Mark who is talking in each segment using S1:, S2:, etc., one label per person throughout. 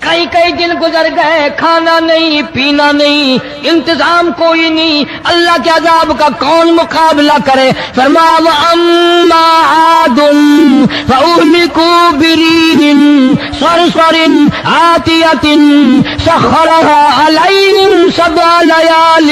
S1: کئی کئی دن گزر گئے، کھانا نہیں پینا نہیں، انتظام کوئی نہیں، اللہ کے عذاب کا کون مقابلہ کرے؟ فرمایا وَأَمَّا عَادٌ فَأُهْلِكُوا بِرِيحٍ صَرْصَرٍ عَاتِيَةٍ سَخَّرَهَا عَلَيْهِمْ سَبْعَ لَيَالٍ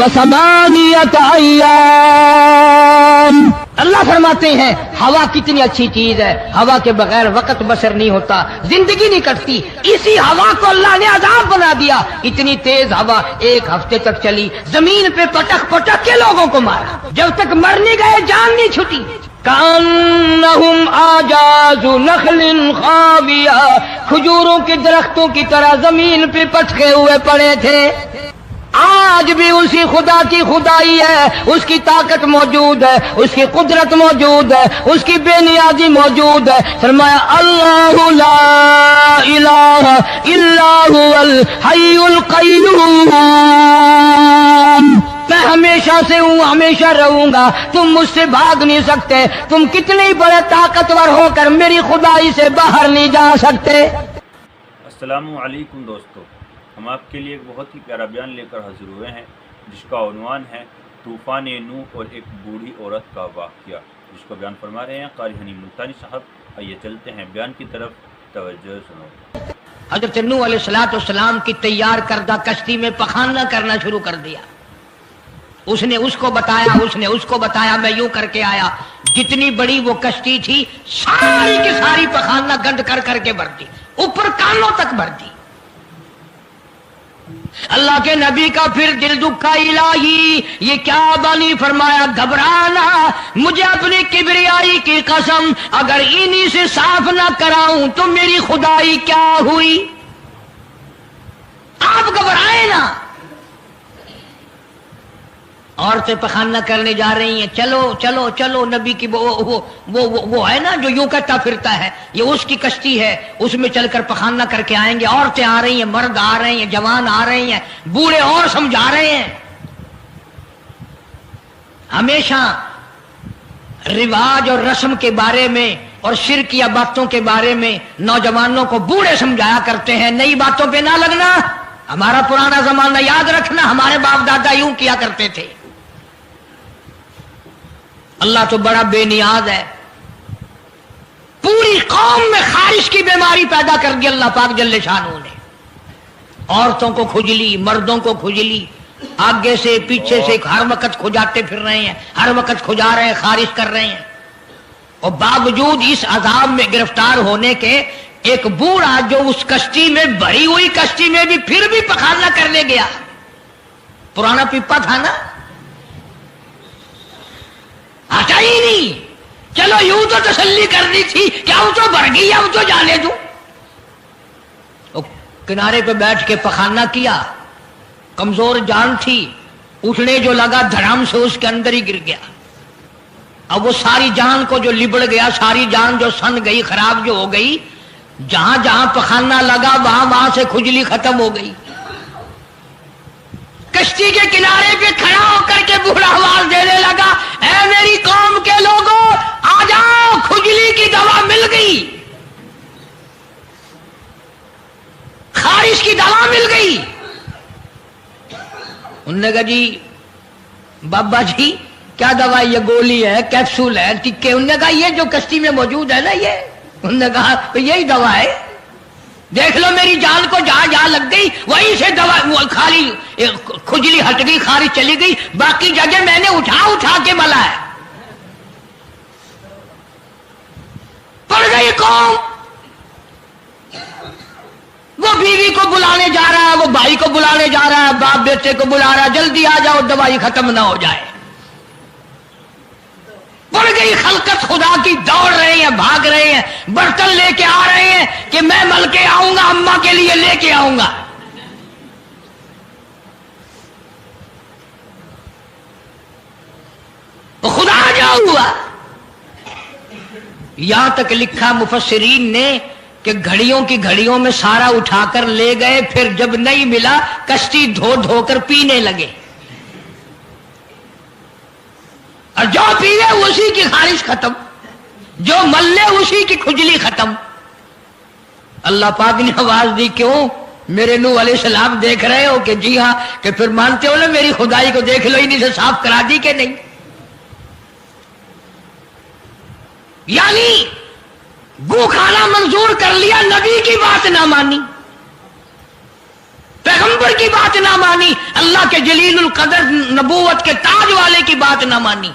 S1: وَثَمَانِيَةَ أَيَّامٍ۔ اللہ فرماتے ہیں ہوا کتنی اچھی چیز ہے، ہوا کے بغیر وقت بسر نہیں ہوتا، زندگی نہیں کٹتی، اسی ہوا کو اللہ نے عذاب بنا دیا۔ اتنی تیز ہوا 1 ہفتے تک چلی، زمین پہ پٹک پٹک کے لوگوں کو مارا، جب تک مر نہیں گئے جان نہیں چھٹی۔ کأنہم اعجاز نخل خاویہ، کھجوروں کے درختوں کی طرح زمین پہ پٹکے ہوئے پڑے تھے۔ آج بھی اسی خدا کی خدائی ہے، اس کی طاقت موجود ہے، اس کی قدرت موجود ہے، اس کی بے نیازی موجود ہے۔ فرمایا اللہ لا الہ الا هو الحی القیوم، میں ہمیشہ سے ہوں، ہمیشہ رہوں گا، تم مجھ سے بھاگ نہیں سکتے، تم کتنے ہی بڑے طاقتور ہو کر میری خدائی سے باہر نہیں جا سکتے۔
S2: السلام علیکم دوستو، ہم آپ کے لیے ایک بہت ہی پیارا بیان لے کر حاضر ہوئے ہیں جس کا عنوان ہے طوفان نوح اور ایک بوڑھی عورت کا واقعہ، جس کو بیان فرما رہے ہیں قاری حنی ملتانی صاحب۔ آئیے چلتے ہیں بیان کی طرف، توجہ سنو۔
S1: حضرت نوح علیہ السلام کی تیار کردہ کشتی میں پخانہ کرنا شروع کر دیا۔ اس نے اس کو بتایا، اس نے اس کو بتایا، میں یوں کر کے آیا۔ جتنی بڑی وہ کشتی تھی ساری کی ساری پخانہ گنڈ کر کر کے بھر دی، اوپر کانوں تک بھر دی۔ اللہ کے نبی کا پھر دل دکھا، الہی یہ کیا بنی؟ فرمایا گھبرانا، مجھے اپنی کبریائی کی قسم اگر انہی سے صاف نہ کراؤں تو میری خدائی کیا ہوئی؟ آپ گھبرائے نا۔ عورتیں پخانہ کرنے جا رہی ہیں، چلو چلو چلو، نبی کی وہ ہے نا جو یوں کہتا پھرتا ہے، یہ اس کی کشتی ہے، اس میں چل کر پخانہ کر کے آئیں گے۔ عورتیں آ رہی ہیں، مرد آ رہے ہیں، جوان آ رہے ہیں، بوڑھے اور سمجھا رہے ہیں۔ ہمیشہ رواج اور رسم کے بارے میں اور شرکیہ باتوں کے بارے میں نوجوانوں کو بوڑھے سمجھایا کرتے ہیں، نئی باتوں پہ نہ لگنا، ہمارا پرانا زمانہ یاد رکھنا، ہمارے باپ دادا یوں کیا کرتے تھے۔ اللہ تو بڑا بے نیاز ہے، پوری قوم میں خارش کی بیماری پیدا کر دی اللہ پاک جل شانہ نے۔ عورتوں کو کھجلی، مردوں کو کھجلی، آگے سے پیچھے سے ہر وقت کھجاتے پھر رہے ہیں، ہر وقت کھجا رہے ہیں، خارش کر رہے ہیں۔ اور باوجود اس عذاب میں گرفتار ہونے کے ایک بوڑھا جو اس کشتی میں بھری ہوئی کشتی میں بھی پھر بھی پخانہ کرنے گیا، پرانا پیپا تھا نا، ہٹا ہی نہیں۔ چلو یوں تو تسلی کرنی تھی کہ اب تو بھر گئی، اب تو جانے دوں۔ کنارے پہ بیٹھ کے پخانہ کیا، کمزور جان تھی، اٹھنے جو لگا دھڑام سے اس کے اندر ہی گر گیا۔ اب وہ ساری جان کو جو لبڑ گیا، ساری جان جو سن گئی، خراب جو ہو گئی، جہاں جہاں پخانہ لگا وہاں سے کھجلی ختم ہو گئی۔ کشتی کے کنارے پہ کھڑا ہو کر کے بوڑھا آواز دینے لگا، اے میری قوم کے لوگوں آ جاؤ، کھجلی کی دوا مل گئی، خارش کی دوا مل گئی۔ انہوں نے کہا جی بابا جی کیا دوا؟ یہ گولی ہے، کیپسول ہے، ٹکے؟ انہوں نے کہا یہ جو کشتی میں موجود ہے نا یہ۔ انہوں نے کہا یہی دوا ہے، دیکھ لو میری جان کو جہاں جہاں لگ گئی وہیں سے دوا خالی کھجلی ہٹ گئی، خارش چلی گئی، باقی جگہ میں نے اٹھا اٹھا کے ملا ہے۔ پڑ گئی قوم، وہ بیوی کو بلانے جا رہا ہے، وہ بھائی کو بلانے جا رہا ہے، باپ بیٹے کو بلا رہا ہے، جلدی آ جاؤ دوائی ختم نہ ہو جائے۔ پڑ گئی خلقت خدا کی، دوڑ رہے ہیں، بھاگ رہے ہیں، برتن لے کے آ رہے ہیں کہ میں مل کے آؤں گا، اماں کے لیے لے کے آؤں گا۔ خدا جو ہوا، یہاں تک لکھا مفسرین نے کہ گھڑیوں کی گھڑیوں میں سارا اٹھا کر لے گئے، پھر جب نہیں ملا کشتی دھو دھو کر پینے لگے، اور جو پیے اسی کی خارش ختم، جو ملے اسی کی کھجلی ختم۔ اللہ پاک نے آواز دی کیوں؟ میرے نوح علیہ السلام دیکھ رہے ہو کہ جی ہاں، کہ پھر مانتے ہو نا میری خدائی کو، دیکھ لو انہیں سے صاف کرا دی کہ نہیں؟ یعنی گو کھانا منظور کر لیا، نبی کی بات نہ مانی، پیغمبر کی بات نہ مانی، اللہ کے جلیل القدر نبوت کے تاج والے کی بات نہ مانی۔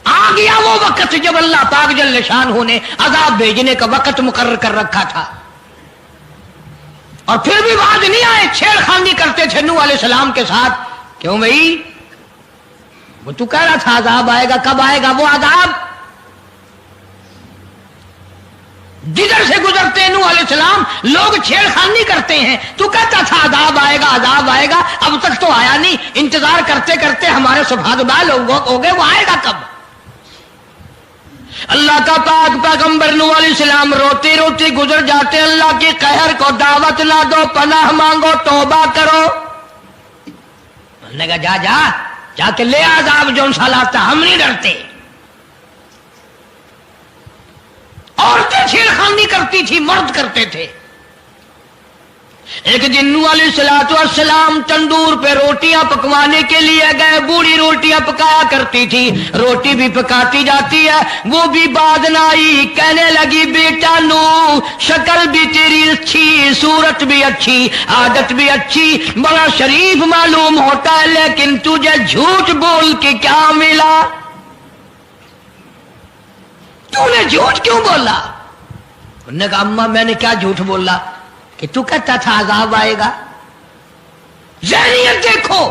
S1: آ گیا وہ وقت جب اللہ پاک جل شانہ نے عذاب بھیجنے کا وقت مقرر کر رکھا تھا، اور پھر بھی باز نہیں آئے، چھیڑ خانی کرتے تھے نوح علیہ السلام کے ساتھ۔ کیوں بھائی؟ وہ تو کہہ رہا تھا عذاب آئے گا، کب آئے گا وہ عذاب؟ جدھر سے گزرتے نوح علیہ السلام لوگ چھیڑ خانی کرتے ہیں، تو کہتا تھا عذاب آئے گا، عذاب آئے گا، اب تک تو آیا نہیں، انتظار کرتے کرتے ہمارے سفادبا لوگ ہو گئے، وہ آئے گا کب؟ اللہ کا پاک پیغمبر نوح علیہ السلام روتی روتی گزر جاتے، اللہ کی قہر کو دعوت نہ دو، پناہ مانگو، توبہ کرو۔ انہوں نے کہا جا جا کے لے عذاب جو سا لاتا، ہم نہیں ڈرتے۔ عورتیں چھیڑ خانی کرتی تھی، مرد کرتے تھے۔ ایک دن نوح علیہ السلام تندور پہ روٹیاں پکوانے کے لیے گئے، بوڑھی روٹیاں پکایا کرتی تھی، روٹی بھی پکاتی جاتی ہے، وہ بھی بعد نہ آئی، کہنے لگی بیٹا نوح، شکل بھی تیری اچھی، صورت بھی اچھی، عادت بھی اچھی، بڑا شریف معلوم ہوتا ہے، لیکن تجھے جھوٹ بول کے کیا ملا؟ تو نے جھوٹ کیوں بولا؟ انہوں نے کہا اماں میں نے کیا جھوٹ بولا کہ تو کہتا تھا عذاب آئے گا؟ ذہنیت دیکھو،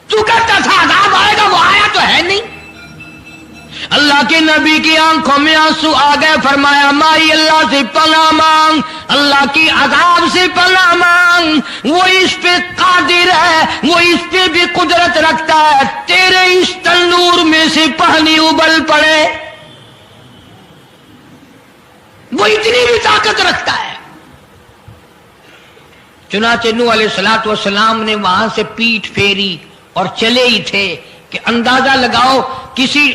S1: تو کہتا تھا عذاب آئے گا، وہ آیا تو ہے نہیں۔ اللہ کے نبی کی آنکھوں میں آنسو آ گئے، فرمایا مائی اللہ سے پناہ مانگ، اللہ کی عذاب سے پناہ مانگ، وہ اس پہ قادر ہے، وہ اس پہ بھی قدرت رکھتا ہے، تیرے اس تنور میں سے پانی ابل پڑے، وہ اتنی بھی طاقت رکھتا ہے۔ چنانچہ نوح علیہ السلام نے وہاں سے پیٹھ پھیری اور چلے ہی تھے کہ اندازہ لگاؤ کسی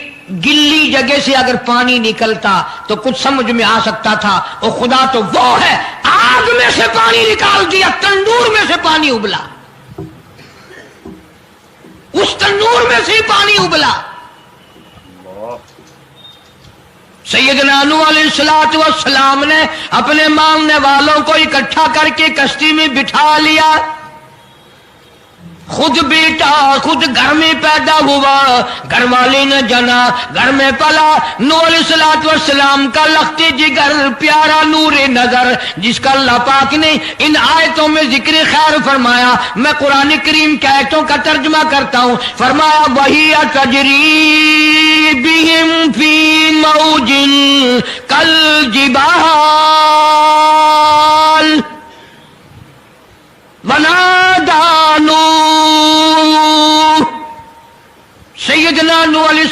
S1: گلی جگہ سے اگر پانی نکلتا تو کچھ سمجھ میں آ سکتا تھا، اور خدا تو وہ ہے، آگ میں سے پانی نکال دیا، تندور میں سے پانی ابلا، اس تندور میں سے پانی ابلا۔ سیدنا نوح علیہ السلام نے اپنے ماننے والوں کو اکٹھا کر کے کشتی میں بٹھا لیا، خود بیٹا، خود گھر میں پیدا ہوا، گھر والی نے جنا، گھر میں پلا۔ نوح علیہ السلام کا لخت جگر، پیارا نور نظر، جس کا اللہ پاک نے ان آیتوں میں ذکر خیر فرمایا۔ میں قرآن کریم کے آیتوں کا ترجمہ کرتا ہوں۔ فرمایا وَهِيَ تَجْرِي بِهِمْ فِي مَوْجٍ كَالْجِبَالِ وَنَادَىٰ نُوحٌ، سیدنا نوح علیہ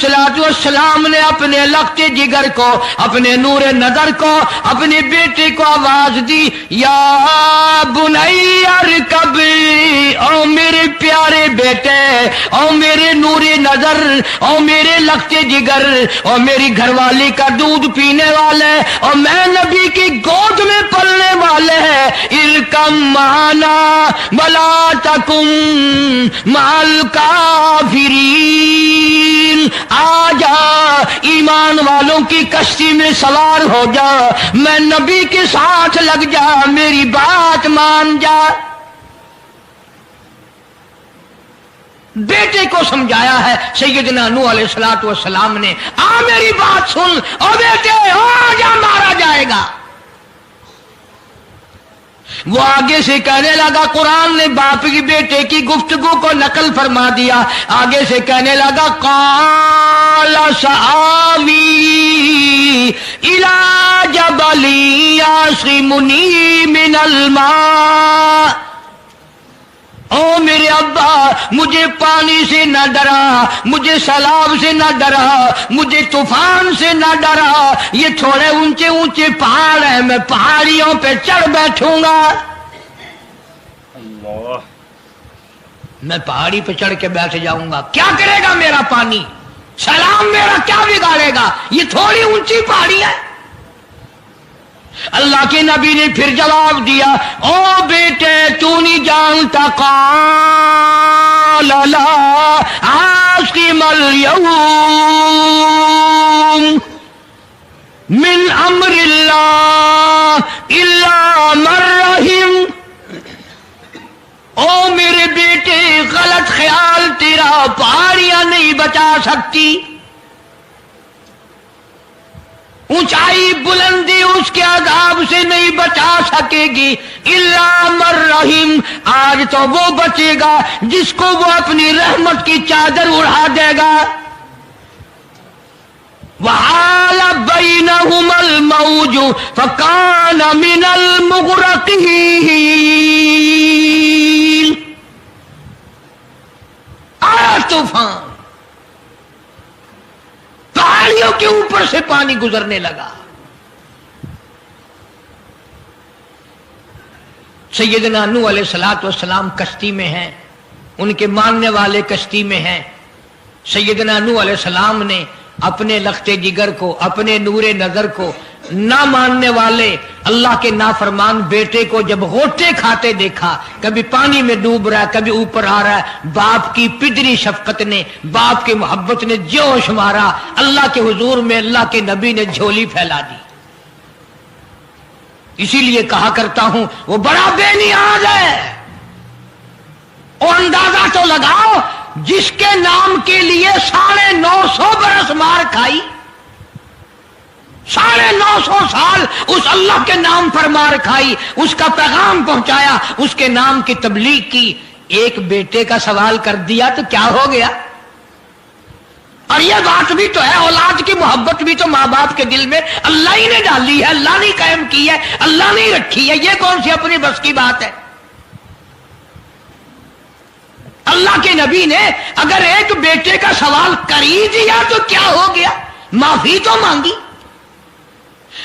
S1: السلام نے اپنے لخت جگر کو، اپنے نور نظر کو، اپنے بیٹے کو آواز دی، یا بنی ارکب، او میرے پیارے بیٹے، او میرے نور نظر، او میرے لخت جگر، او میری گھر والی کا دودھ پینے والے، اور میں نبی کی گود میں پلنے والے ہیں، ارکم معنا ولا تکن مع الکافرین، آ جا ایمان والوں کی کشتی میں سوار ہو جا، میں نبی کے ساتھ لگ جا، میری بات مان جا۔ بیٹے کو سمجھایا ہے سیدنا نوح علیہ السلام نے، آ میری بات سن، او بیٹے آ جا، مارا جائے گا۔ وہ آگے سے کہنے لگا، قرآن نے باپ کی بیٹے کی گفتگو کو نقل فرما دیا، آگے سے کہنے لگا قال سآوی الی جبل یعصمنی من الماء، او میرے ابا مجھے پانی سے نہ ڈرا، مجھے سیلاب سے نہ ڈرا، مجھے طوفان سے نہ ڈرا، یہ تھوڑے اونچے اونچے پہاڑ ہیں، میں پہاڑیوں پہ چڑھ بیٹھوں گا،
S2: اللہ،
S1: میں پہاڑی پہ چڑھ کے بیٹھ جاؤں گا، کیا کرے گا میرا پانی، سیلاب میرا کیا بگاڑے گا، یہ تھوڑی اونچی پہاڑی ہے۔ اللہ کے نبی نے پھر جواب دیا، او بیٹے تو نہیں جانتا، قال لا عاصم اليوم من امر اللہ الا من رحم۔ او میرے بیٹے غلط خیال تیرا، پہاڑیاں نہیں بچا سکتی، اونچائی بلندی اس کے عذاب سے نہیں بچا سکے گی، الا من رحم، آج تو وہ بچے گا جس کو وہ اپنی رحمت کی چادر اڑا دے گا۔ وحال بینہم الموج فکان من المغرقین۔ آیا طوفان، پہاڑیوں کے اوپر سے پانی گزرنے لگا۔ سیدنا نوح علیہ السلام کشتی میں ہیں، ان کے ماننے والے کشتی میں ہیں۔ سیدنا نوح علیہ السلام نے اپنے لخت جگر کو، اپنے نور نظر کو، نہ ماننے والے اللہ کے نافرمان بیٹے کو جب غوطے کھاتے دیکھا، کبھی پانی میں ڈوب رہا ہے، کبھی اوپر آ رہا ہے، باپ کی پدری شفقت نے، باپ کی محبت نے جوش مارا، اللہ کے حضور میں اللہ کے نبی نے جھولی پھیلا دی۔ اسی لیے کہا کرتا ہوں وہ بڑا بے نیاز ہے، اور اندازہ تو لگاؤ جس کے نام کے لیے 950 برس مار کھائی، 950 سال اس اللہ کے نام پر مار کھائی، اس کا پیغام پہنچایا، اس کے نام کی تبلیغ کی، ایک بیٹے کا سوال کر دیا تو کیا ہو گیا؟ اور یہ بات بھی تو ہے، اولاد کی محبت بھی تو ماں باپ کے دل میں اللہ ہی نے ڈالی ہے، اللہ نے قائم کی ہے، اللہ نے رکھی ہے، یہ کون سی اپنی بس کی بات ہے؟ اللہ کے نبی نے اگر ایک بیٹے کا سوال کر ہی دیا تو کیا ہو گیا؟ معافی تو مانگی،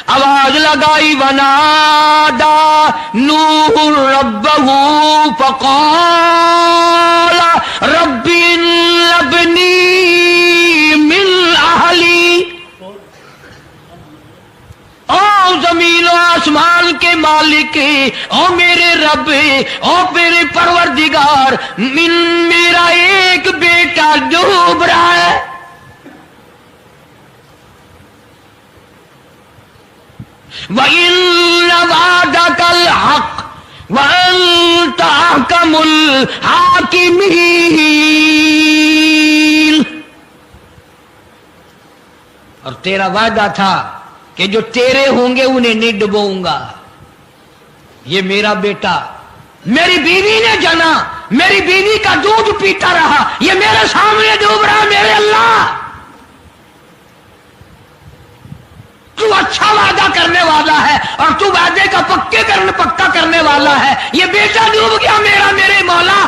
S1: آواز لگائی، ونادا نوح ربہ فقال رب ابنی من اہلی۔ او زمین و آسمان کے مالک، او میرے رب، او میرے پروردگار، میرا ایک بیٹا ڈوب رہا ہے۔ وَإِنَّ وَعْدَكَ الْحَقُّ وَأَنْتَ أَحْكَمُ الْحَاكِمِينَ۔ اور تیرا وعدہ تھا کہ جو تیرے ہوں گے انہیں نہیں ڈبوؤں گا۔ یہ میرا بیٹا میری بیوی نے جنا، میری بیوی کا دودھ پیتا رہا، یہ میرے سامنے ڈوب رہا، میرے اللہ تو اچھا وعدہ کرنے والا ہے، اور تو وعدے کا پکا کرنے والا ہے، یہ بیٹا ڈوب گیا میرا، میرے مولا۔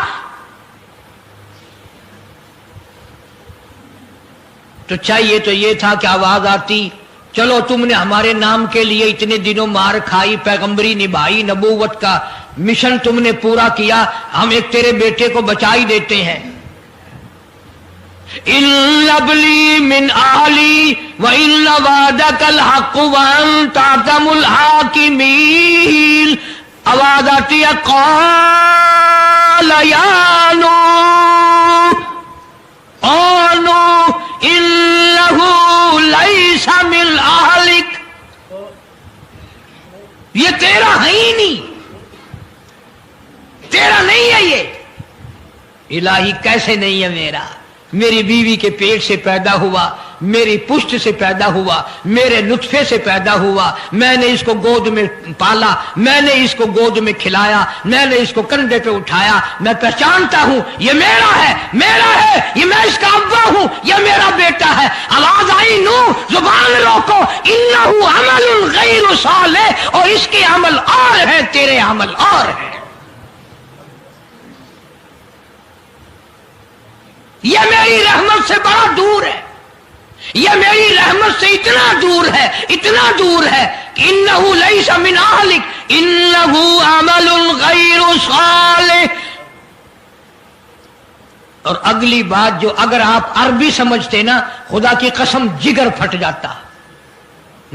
S1: تو چاہیے تو یہ تھا کہ آواز آتی، چلو تم نے ہمارے نام کے لیے اتنے دنوں مار کھائی، پیغمبری نبھائی، نبوت کا مشن تم نے پورا کیا، ہم ایک تیرے بیٹے کو بچا ہی دیتے ہیں۔ ان ابلی من اہلی وان وعدک الحق وانت احکم الحاکمین۔ آواز آتی ہے، قال یا نوح، او نوح انہ لیس من اہلک، یہ تیرا ہے ہی نہیں، تیرا نہیں ہے یہ۔ الہی کیسے نہیں ہے میرا؟ میری بیوی کے پیٹ سے پیدا ہوا، میری پشت سے پیدا ہوا، میرے نطفے سے پیدا ہوا، میں نے اس کو گود میں پالا، میں نے اس کو گود میں کھلایا، میں نے اس کو کندھے پہ اٹھایا، میں پہچانتا ہوں یہ میرا ہے، میرا ہے، یہ میں اس کا ابا ہوں، یہ میرا بیٹا ہے۔ آواز آئی، نوح زبان روکو، انہ عمل غیر صالح، اور اس کے عمل اور ہے، تیرے عمل اور ہے۔ یہ میری رحمت سے بڑا دور ہے، یہ میری رحمت سے اتنا دور ہے، اتنا دور ہے کہ انہ لیس من اہلک انہ عمل غیر صالح۔ اور اگلی بات جو اگر آپ عربی سمجھتے نا، خدا کی قسم جگر پھٹ جاتا،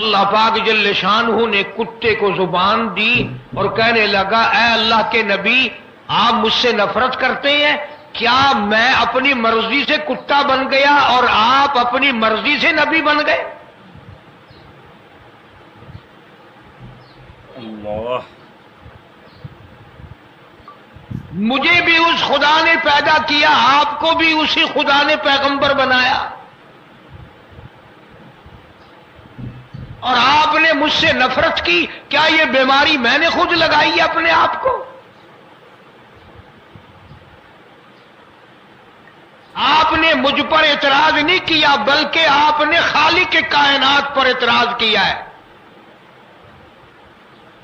S3: اللہ پاک جل شانہ نے کتے کو زبان دی اور کہنے لگا اے اللہ کے نبی آپ مجھ سے نفرت کرتے ہیں، کیا میں اپنی مرضی سے کتا بن گیا اور آپ اپنی مرضی سے نبی بن گئے؟
S2: اللہ،
S3: مجھے بھی اس خدا نے پیدا کیا، آپ کو بھی اسی خدا نے پیغمبر بنایا، اور آپ نے مجھ سے نفرت کی، کیا یہ بیماری میں نے خود لگائی ہے اپنے آپ کو؟ آپ نے مجھ پر اعتراض نہیں کیا بلکہ آپ نے خالق کے کائنات پر اعتراض کیا ہے۔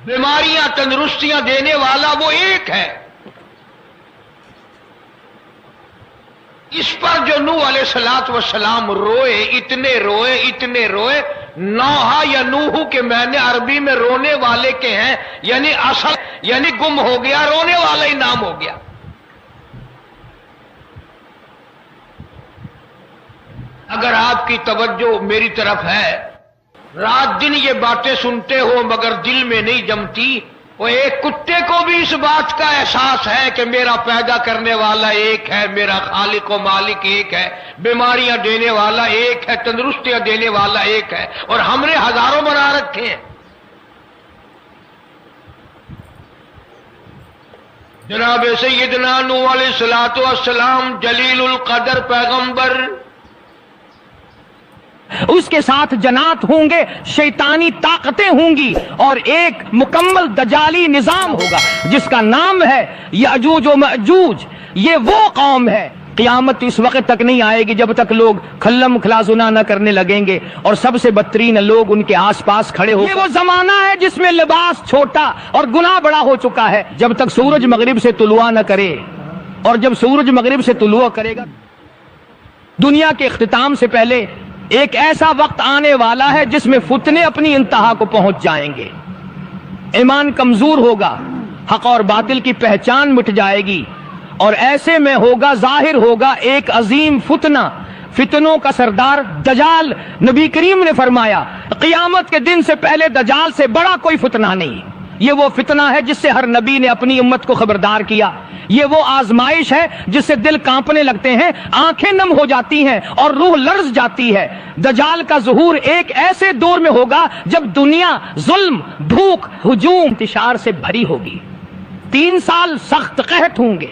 S3: بیماریاں تندرستیاں دینے والا وہ ایک ہے۔ اس پر جو نوح علیہ الصلوۃ والسلام روئے، اتنے روئے، نوحہ یا نوح کے معنی عربی میں رونے والے کے ہیں، یعنی اصل یعنی گم ہو گیا، رونے والا ہی نام ہو گیا۔ اگر آپ کی توجہ میری طرف ہے، رات دن یہ باتیں سنتے ہو مگر دل میں نہیں جمتی، وہ ایک کتے کو بھی اس بات کا احساس ہے کہ میرا پیدا کرنے والا ایک ہے، میرا خالق و مالک ایک ہے، بیماریاں دینے والا ایک ہے، تندرستیاں دینے والا ایک ہے، اور ہم نے ہزاروں بنا رکھے ہیں۔ جناب سیدنا نوح علیہ الصلوۃ والسلام جلیل القدر پیغمبر،
S1: اس کے ساتھ جنات ہوں گے، شیطانی طاقتیں ہوں گی، اور ایک مکمل دجالی نظام ہوگا جس کا نام ہے یاجوج و ماجوج۔ یہ وہ قوم ہے، قیامت اس وقت تک نہیں آئے گی جب تک لوگ کھلم کھلازنا نہ کرنے لگیں گے اور سب سے بدترین لوگ ان کے آس پاس کھڑے ہو۔ یہ وہ زمانہ ہے جس میں لباس چھوٹا اور گناہ بڑا ہو چکا ہے، جب تک سورج مغرب سے طلوع نہ کرے، اور جب سورج مغرب سے طلوع کرے گا، دنیا کے اختتام سے پہلے ایک ایسا وقت آنے والا ہے جس میں فتنے اپنی انتہا کو پہنچ جائیں گے، ایمان کمزور ہوگا، حق اور باطل کی پہچان مٹ جائے گی، اور ایسے میں ہوگا، ظاہر ہوگا ایک عظیم فتنہ، فتنوں کا سردار دجال۔ نبی کریم نے فرمایا قیامت کے دن سے پہلے دجال سے بڑا کوئی فتنہ نہیں۔ یہ وہ فتنہ ہے جس سے ہر نبی نے اپنی امت کو خبردار کیا، یہ وہ آزمائش ہے جس سے دل کانپنے لگتے ہیں، آنکھیں نم ہو جاتی ہیں اور روح لرز جاتی ہے۔ دجال کا ظہور ایک ایسے دور میں ہوگا جب دنیا ظلم، بھوک، ہجوم، انتشار سے بھری ہوگی۔ 3 سال سخت قحط ہوں گے۔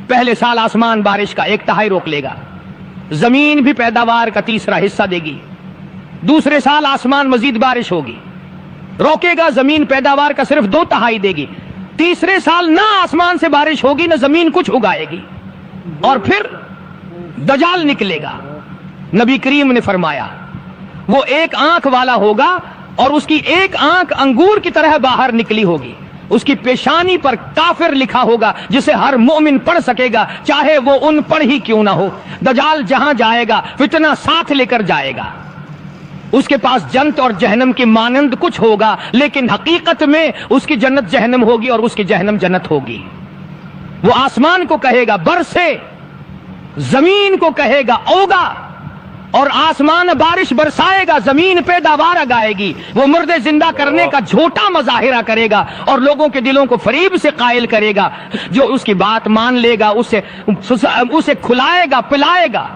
S1: پہلے سال آسمان بارش کا 1/3 روک لے گا، زمین بھی پیداوار کا 1/3 حصہ دے گی۔ دوسرے سال آسمان مزید بارش ہوگی، روکے گا، زمین پیداوار کا صرف 2/3 دے گی۔ تیسرے سال نہ آسمان سے بارش ہوگی نہ زمین کچھ اگائے گی، اور پھر دجال نکلے گا۔ نبی کریم نے فرمایا وہ ایک آنکھ والا ہوگا اور اس کی ایک آنکھ انگور کی طرح باہر نکلی ہوگی، اس کی پیشانی پر کافر لکھا ہوگا جسے ہر مومن پڑھ سکے گا چاہے وہ ان پڑھ ہی کیوں نہ ہو۔ دجال جہاں جائے گا فتنہ ساتھ لے کر جائے گا، اس کے پاس جنت اور جہنم کی مانند کچھ ہوگا، لیکن حقیقت میں اس کی جنت جہنم ہوگی اور اس کی جہنم جنت ہوگی۔ وہ آسمان کو کہے گا برسے، زمین کو کہے گا اوگا، اور آسمان بارش برسائے گا، زمین پیداوار اگائے گی۔ وہ مردے زندہ کرنے کا جھوٹا مظاہرہ کرے گا اور لوگوں کے دلوں کو فریب سے قائل کرے گا۔ جو اس کی بات مان لے گا اسے کھلائے گا، پلائے گا،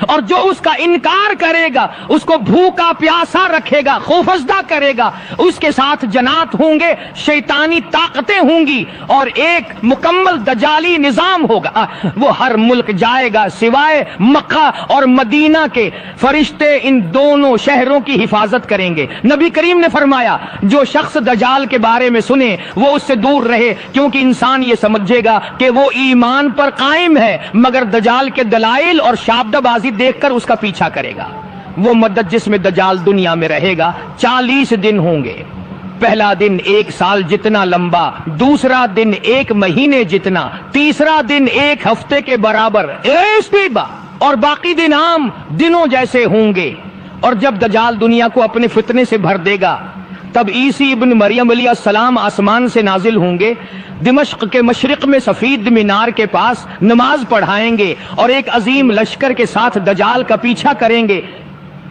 S1: اور جو اس کا انکار کرے گا اس کو بھوکا پیاسا رکھے گا، خوفزدہ کرے گا۔ اس کے ساتھ جنات ہوں گے، شیطانی طاقتیں ہوں گی، اور ایک مکمل دجالی نظام ہوگا۔ وہ ہر ملک جائے گا سوائے مکہ اور مدینہ کے، فرشتے ان دونوں شہروں کی حفاظت کریں گے۔ نبی کریم نے فرمایا جو شخص دجال کے بارے میں سنے وہ اس سے دور رہے، کیونکہ انسان یہ سمجھے گا کہ وہ ایمان پر قائم ہے مگر دجال کے دلائل اور شابدہ بازی دیکھ کر اس کا پیچھا کرے گا۔ وہ مدت جس میں دجال دنیا میں رہے گا 40 دن ہوں گے۔ پہلا دن 1 سال جتنا لمبا، دوسرا دن 1 مہینے جتنا، تیسرا دن 1 ہفتے کے برابر، اور باقی دن عام دنوں جیسے ہوں گے۔ اور جب دجال دنیا کو اپنے فتنے سے بھر دے گا تب عیسی ابن مریم علیہ السلام آسمان سے نازل ہوں گے، دمشق کے مشرق میں سفید مینار کے پاس نماز پڑھائیں گے اور ایک عظیم لشکر کے ساتھ دجال کا پیچھا کریں گے۔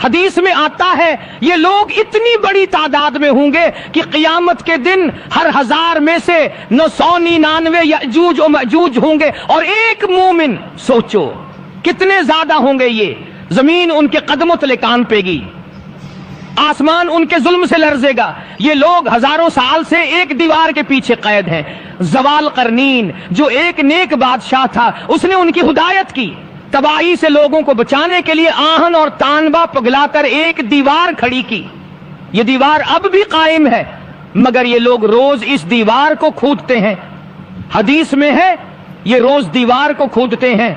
S4: حدیث میں آتا ہے یہ لوگ اتنی بڑی تعداد میں ہوں گے کہ قیامت کے دن ہر 1000 میں سے 999 یأجوج و مأجوج ہوں گے، اور ایک مومن، سوچو کتنے زیادہ ہوں گے یہ، زمین ان کے قدموں تلے کانپے گی، آسمان ان کے ظلم سے لرزے گا، یہ لوگ ہزاروں سال سے ایک دیوار کے پیچھے قید ہیں۔ زوال قرنین جو ایک نیک بادشاہ تھا، اس نے ان کی ہدایت کی، تباہی سے لوگوں کو بچانے کے لیے آہن اور تانبا پگلا کر ایک دیوار کھڑی کی، یہ دیوار اب بھی قائم ہے، مگر یہ لوگ روز اس دیوار کو کھودتے ہیں۔ حدیث میں ہے یہ روز دیوار کو کھودتے ہیں،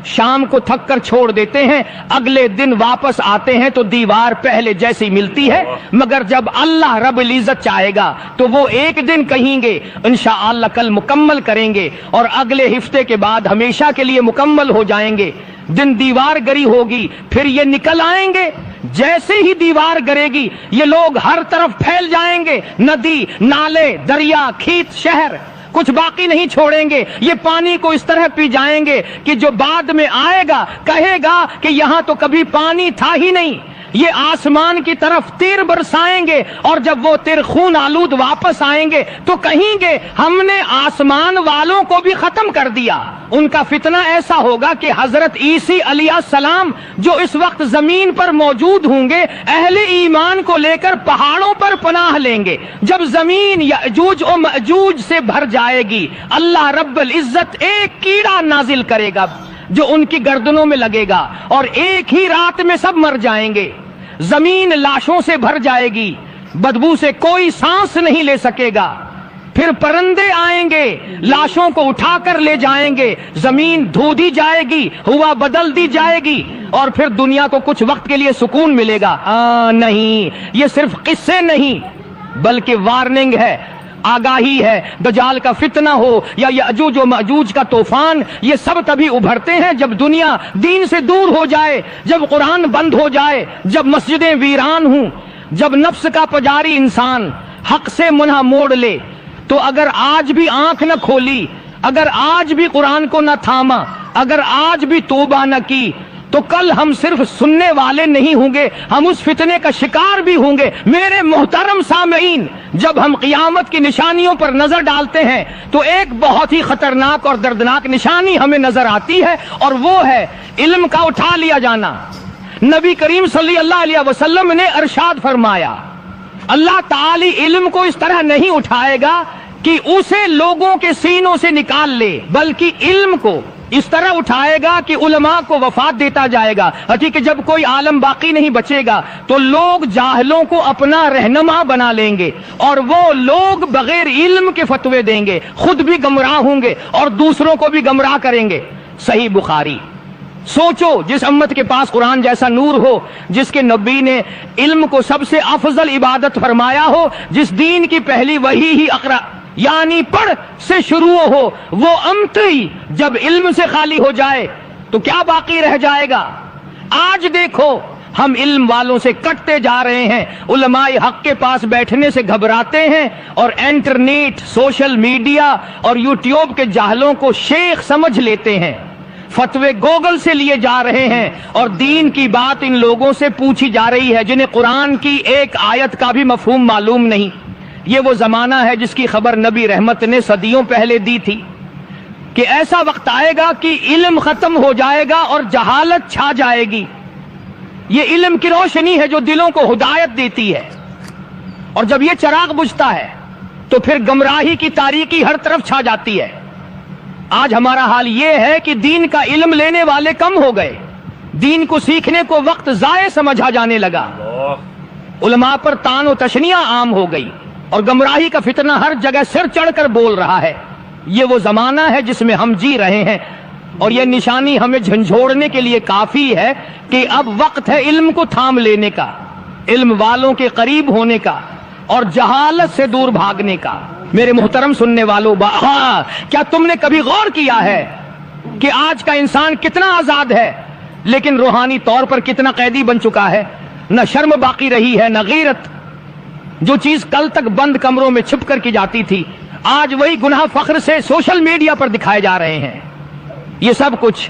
S4: شام کو تھک کر چھوڑ دیتے ہیں، اگلے دن واپس آتے ہیں تو دیوار پہلے جیسی ملتی ہے، مگر جب اللہ رب العزت چاہے گا تو وہ ایک دن کہیں گے انشاءاللہ کل مکمل کریں گے، اور اگلے ہفتے کے بعد ہمیشہ کے لیے مکمل ہو جائیں گے۔ دن دیوار گری ہوگی، پھر یہ نکل آئیں گے، جیسے ہی دیوار گرے گی یہ لوگ ہر طرف پھیل جائیں گے، ندی، نالے، دریا، کھیت، شہر، کچھ باقی نہیں چھوڑیں گے۔ یہ پانی کو اس طرح پی جائیں گے کہ جو بعد میں آئے گا کہے گا کہ یہاں تو کبھی پانی تھا ہی نہیں۔ یہ آسمان کی طرف تیر برسائیں گے، اور جب وہ تیر خون آلود واپس آئیں گے تو کہیں گے ہم نے آسمان والوں کو بھی ختم کر دیا۔ ان کا فتنہ ایسا ہوگا کہ حضرت عیسی علیہ السلام جو اس وقت زمین پر موجود ہوں گے، اہل ایمان کو لے کر پہاڑوں پر پناہ لیں گے۔ جب زمین یأجوج و مأجوج سے بھر جائے گی، اللہ رب العزت ایک کیڑا نازل کرے گا جو ان کی گردنوں میں لگے گا، اور ایک ہی رات میں سب مر جائیں گے۔ زمین لاشوں سے بھر جائے گی، بدبو سے کوئی سانس نہیں لے سکے گا۔ پھر پرندے آئیں گے، لاشوں کو اٹھا کر لے جائیں گے، زمین دھو دی جائے گی، ہوا بدل دی جائے گی، اور پھر دنیا کو کچھ وقت کے لیے سکون ملے گا۔ نہیں، یہ صرف قصے نہیں بلکہ وارننگ ہے، آگاہی ہے۔ دجال کا فتنہ ہو یا یأجوج و مأجوج کا طوفان، یہ سب تبھی ابھرتے ہیں جب دنیا دین سے دور ہو جائے، جب قرآن بند ہو جائے، جب مسجدیں ویران ہوں، جب نفس کا پجاری انسان حق سے منہ موڑ لے۔ تو اگر آج بھی آنکھ نہ کھولی، اگر آج بھی قرآن کو نہ تھاما، اگر آج بھی توبہ نہ کی، تو کل ہم صرف سننے والے نہیں ہوں گے، ہم اس فتنے کا شکار بھی ہوں گے۔ میرے محترم سامعین، جب ہم قیامت کی نشانیوں پر نظر ڈالتے ہیں تو ایک بہت ہی خطرناک اور دردناک نشانی ہمیں نظر آتی ہے، اور وہ ہے علم کا اٹھا لیا جانا۔ نبی کریم صلی اللہ علیہ وسلم نے ارشاد فرمایا، اللہ تعالی علم کو اس طرح نہیں اٹھائے گا کہ اسے لوگوں کے سینوں سے نکال لے، بلکہ علم کو اس طرح اٹھائے گا کہ علماء کو وفات دیتا جائے گا، کہ جب کوئی عالم باقی نہیں بچے گا تو لوگ جاہلوں کو اپنا رہنما بنا لیں گے، اور وہ لوگ بغیر علم کے فتوے دیں گے، خود بھی گمراہ ہوں گے اور دوسروں کو بھی گمراہ کریں گے۔ صحیح بخاری۔ سوچو جس امت کے پاس قرآن جیسا نور ہو، جس کے نبی نے علم کو سب سے افضل عبادت فرمایا ہو، جس دین کی پہلی وحی ہی اقرا یعنی پڑھ سے شروع ہو، وہ امتری جب علم سے خالی ہو جائے تو کیا باقی رہ جائے گا؟ آج دیکھو ہم علم والوں سے کٹتے جا رہے ہیں، علماء حق کے پاس بیٹھنے سے گھبراتے ہیں، اور انٹرنیٹ، سوشل میڈیا اور یوٹیوب کے جاہلوں کو شیخ سمجھ لیتے ہیں، فتوے گوگل سے لیے جا رہے ہیں، اور دین کی بات ان لوگوں سے پوچھی جا رہی ہے جنہیں قرآن کی ایک آیت کا بھی مفہوم معلوم نہیں۔ یہ وہ زمانہ ہے جس کی خبر نبی رحمت نے صدیوں پہلے دی تھی کہ ایسا وقت آئے گا کہ علم ختم ہو جائے گا اور جہالت چھا جائے گی۔ یہ علم کی روشنی ہے جو دلوں کو ہدایت دیتی ہے، اور جب یہ چراغ بجھتا ہے تو پھر گمراہی کی تاریکی ہر طرف چھا جاتی ہے۔ آج ہمارا حال یہ ہے کہ دین کا علم لینے والے کم ہو گئے، دین کو سیکھنے کو وقت ضائع سمجھا جانے لگا، علماء پر تان و تشنیاں عام ہو گئی، اور گمراہی کا فتنہ ہر جگہ سر چڑھ کر بول رہا ہے۔ یہ وہ زمانہ ہے جس میں ہم جی رہے ہیں، اور یہ نشانی ہمیں جھنجھوڑنے کے لیے کافی ہے کہ اب وقت ہے علم کو تھام لینے کا، علم والوں کے قریب ہونے کا، اور جہالت سے دور بھاگنے کا۔ میرے محترم سننے والوں، کیا تم نے کبھی غور کیا ہے کہ آج کا انسان کتنا آزاد ہے لیکن روحانی طور پر کتنا قیدی بن چکا ہے؟ نہ شرم باقی رہی ہے، نہ غیرت۔ جو چیز کل تک بند کمروں میں چھپ کر کی جاتی تھی، آج وہی گناہ فخر سے سوشل میڈیا پر دکھائے جا رہے ہیں۔ یہ سب کچھ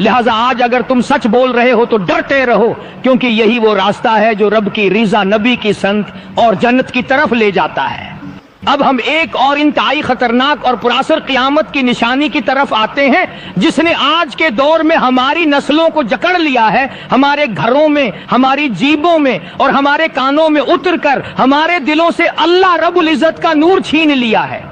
S4: لہذا آج اگر تم سچ بول رہے ہو تو ڈرتے رہو، کیونکہ یہی وہ راستہ ہے جو رب کی رضا، نبی کی سنت اور جنت کی طرف لے جاتا ہے۔ اب ہم ایک اور انتہائی خطرناک اور پراثر قیامت کی نشانی کی طرف آتے ہیں، جس نے آج کے دور میں ہماری نسلوں کو جکڑ لیا ہے، ہمارے گھروں میں، ہماری جیبوں میں اور ہمارے کانوں میں اتر کر ہمارے دلوں سے اللہ رب العزت کا نور چھین لیا ہے۔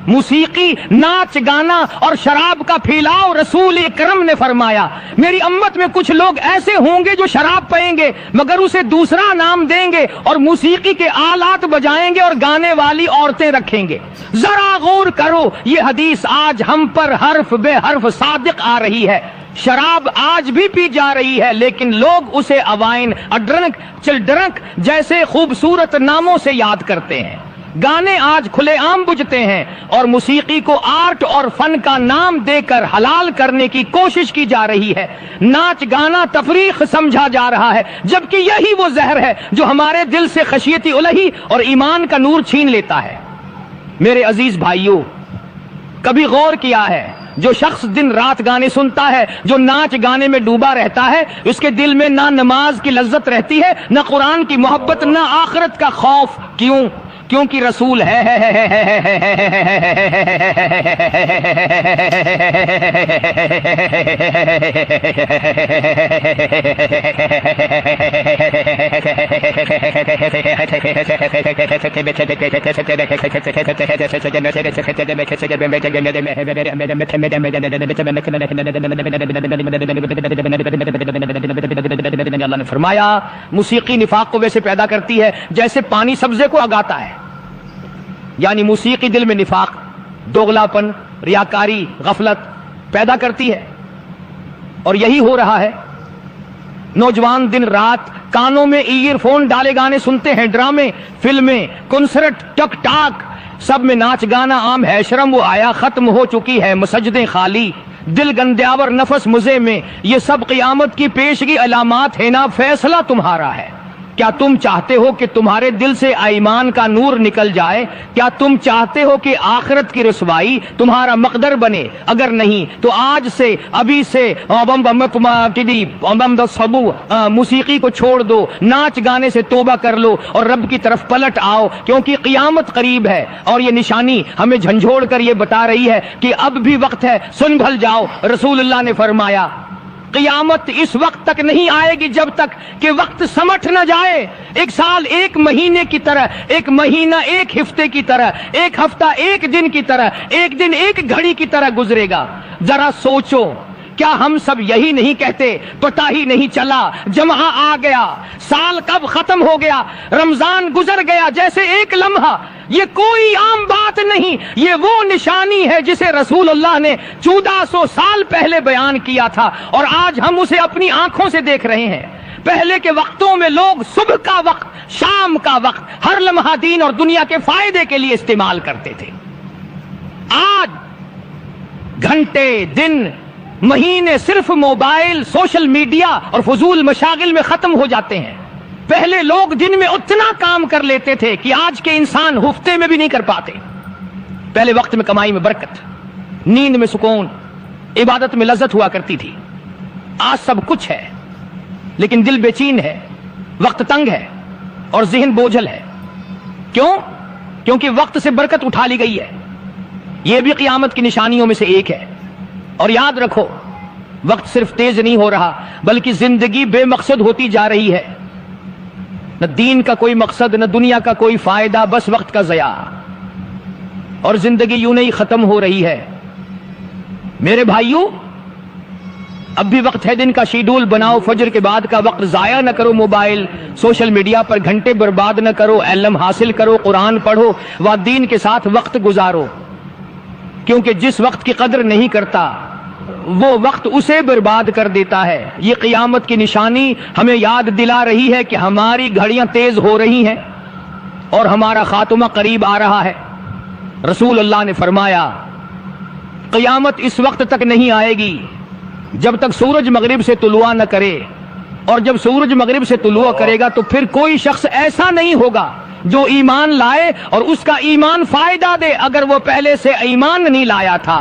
S4: موسیقی، ناچ گانا اور شراب کا پھیلاؤ۔ رسول اکرم نے فرمایا میری امت میں کچھ لوگ ایسے ہوں گے جو شراب پئیں گے مگر اسے دوسرا نام دیں گے، اور موسیقی کے آلات بجائیں گے اور گانے والی عورتیں رکھیں گے۔ ذرا غور کرو، یہ حدیث آج ہم پر حرف بے حرف صادق آ رہی ہے۔ شراب آج بھی پی جا رہی ہے، لیکن لوگ اسے اوائن، اڈرنک، چلڈرنک جیسے خوبصورت ناموں سے یاد کرتے ہیں۔ گانے آج کھلے عام بجتے ہیں، اور موسیقی کو آرٹ اور فن کا نام دے کر حلال کرنے کی کوشش کی جا رہی ہے۔ ناچ گانا تفریح سمجھا جا رہا ہے، جبکہ یہی وہ زہر ہے جو ہمارے دل سے خشیت الہی اور ایمان کا نور چھین لیتا ہے۔ میرے عزیز بھائیوں، کبھی غور کیا ہے جو شخص دن رات گانے سنتا ہے، جو ناچ گانے میں ڈوبا رہتا ہے، اس کے دل میں نہ نماز کی لذت رہتی ہے، نہ قرآن کی محبت، نہ آخرت کا خوف۔ کیوں؟ کیونکہ رسول ہے اللہ نے فرمایا موسیقی نفاق کو ویسے پیدا کرتی ہے جیسے پانی سبزے کو اگاتا ہے، یعنی موسیقی دل میں نفاق، دوغلاپن، ریاکاری، غفلت پیدا کرتی ہے، اور یہی ہو رہا ہے۔ نوجوان دن رات کانوں میں ایئر فون ڈالے گانے سنتے ہیں، ڈرامے، فلمیں، کنسرٹ، ٹک ٹاک، سب میں ناچ گانا عام ہے۔ شرم و حیا ختم ہو چکی ہے، مسجدیں خالی، دل گندیاور، نفس مزے میں۔ یہ سب قیامت کی پیشگی علامات ہیں نا، فیصلہ تمہارا ہے۔ کیا تم چاہتے ہو کہ تمہارے دل سے ایمان کا نور نکل جائے؟ کیا تم چاہتے ہو کہ آخرت کی رسوائی تمہارا مقدر بنے؟ اگر نہیں تو آج سے، ابھی سے موسیقی کو چھوڑ دو، ناچ گانے سے توبہ کر لو اور رب کی طرف پلٹ آؤ، کیونکہ قیامت قریب ہے۔ اور یہ نشانی ہمیں جھنجھوڑ کر یہ بتا رہی ہے کہ اب بھی وقت ہے، سن بھل جاؤ۔ رسول اللہ نے فرمایا قیامت اس وقت تک نہیں آئے گی جب تک کہ وقت سمٹ نہ جائے۔ ایک سال ایک مہینے کی طرح، ایک مہینہ ایک ہفتے کی طرح، ایک ہفتہ ایک دن کی طرح، ایک دن ایک گھڑی کی طرح گزرے گا۔ ذرا سوچو، کیا ہم سب یہی نہیں کہتے پتہ ہی نہیں چلا، جمعہ آ گیا، سال کب ختم ہو گیا، رمضان گزر گیا جیسے ایک لمحہ؟ یہ کوئی عام بات نہیں، یہ وہ نشانی ہے جسے رسول اللہ نے 1400 سال پہلے بیان کیا تھا، اور آج ہم اسے اپنی آنکھوں سے دیکھ رہے ہیں۔ پہلے کے وقتوں میں لوگ صبح کا وقت، شام کا وقت، ہر لمحہ دین اور دنیا کے فائدے کے لیے استعمال کرتے تھے۔ آج گھنٹے، دن، مہینے صرف موبائل، سوشل میڈیا اور فضول مشاغل میں ختم ہو جاتے ہیں۔ پہلے لوگ دن میں اتنا کام کر لیتے تھے کہ آج کے انسان ہفتے میں بھی نہیں کر پاتے۔ پہلے وقت میں کمائی میں برکت، نیند میں سکون، عبادت میں لذت ہوا کرتی تھی۔ آج سب کچھ ہے لیکن دل بے چین ہے، وقت تنگ ہے اور ذہن بوجھل ہے۔ کیوں؟ کیونکہ وقت سے برکت اٹھا لی گئی ہے۔ یہ بھی قیامت کی نشانیوں میں سے ایک ہے۔ اور یاد رکھو، وقت صرف تیز نہیں ہو رہا بلکہ زندگی بے مقصد ہوتی جا رہی ہے۔ نہ دین کا کوئی مقصد، نہ دنیا کا کوئی فائدہ، بس وقت کا ضیاع، اور زندگی یوں نہیں ختم ہو رہی ہے۔ میرے بھائیوں، اب بھی وقت ہے، دن کا شیڈول بناؤ، فجر کے بعد کا وقت ضائع نہ کرو، موبائل، سوشل میڈیا پر گھنٹے برباد نہ کرو، علم حاصل کرو، قرآن پڑھو و دین کے ساتھ وقت گزارو، کیونکہ جس وقت کی قدر نہیں کرتا وہ وقت اسے برباد کر دیتا ہے۔ یہ قیامت کی نشانی ہمیں یاد دلا رہی ہے کہ ہماری گھڑیاں تیز ہو رہی ہیں اور ہمارا خاتمہ قریب آ رہا ہے۔ رسول اللہ نے فرمایا قیامت اس وقت تک نہیں آئے گی جب تک سورج مغرب سے طلوع نہ کرے، اور جب سورج مغرب سے طلوع کرے گا تو پھر کوئی شخص ایسا نہیں ہوگا جو ایمان لائے اور اس کا ایمان فائدہ دے اگر وہ پہلے سے ایمان نہیں لایا تھا۔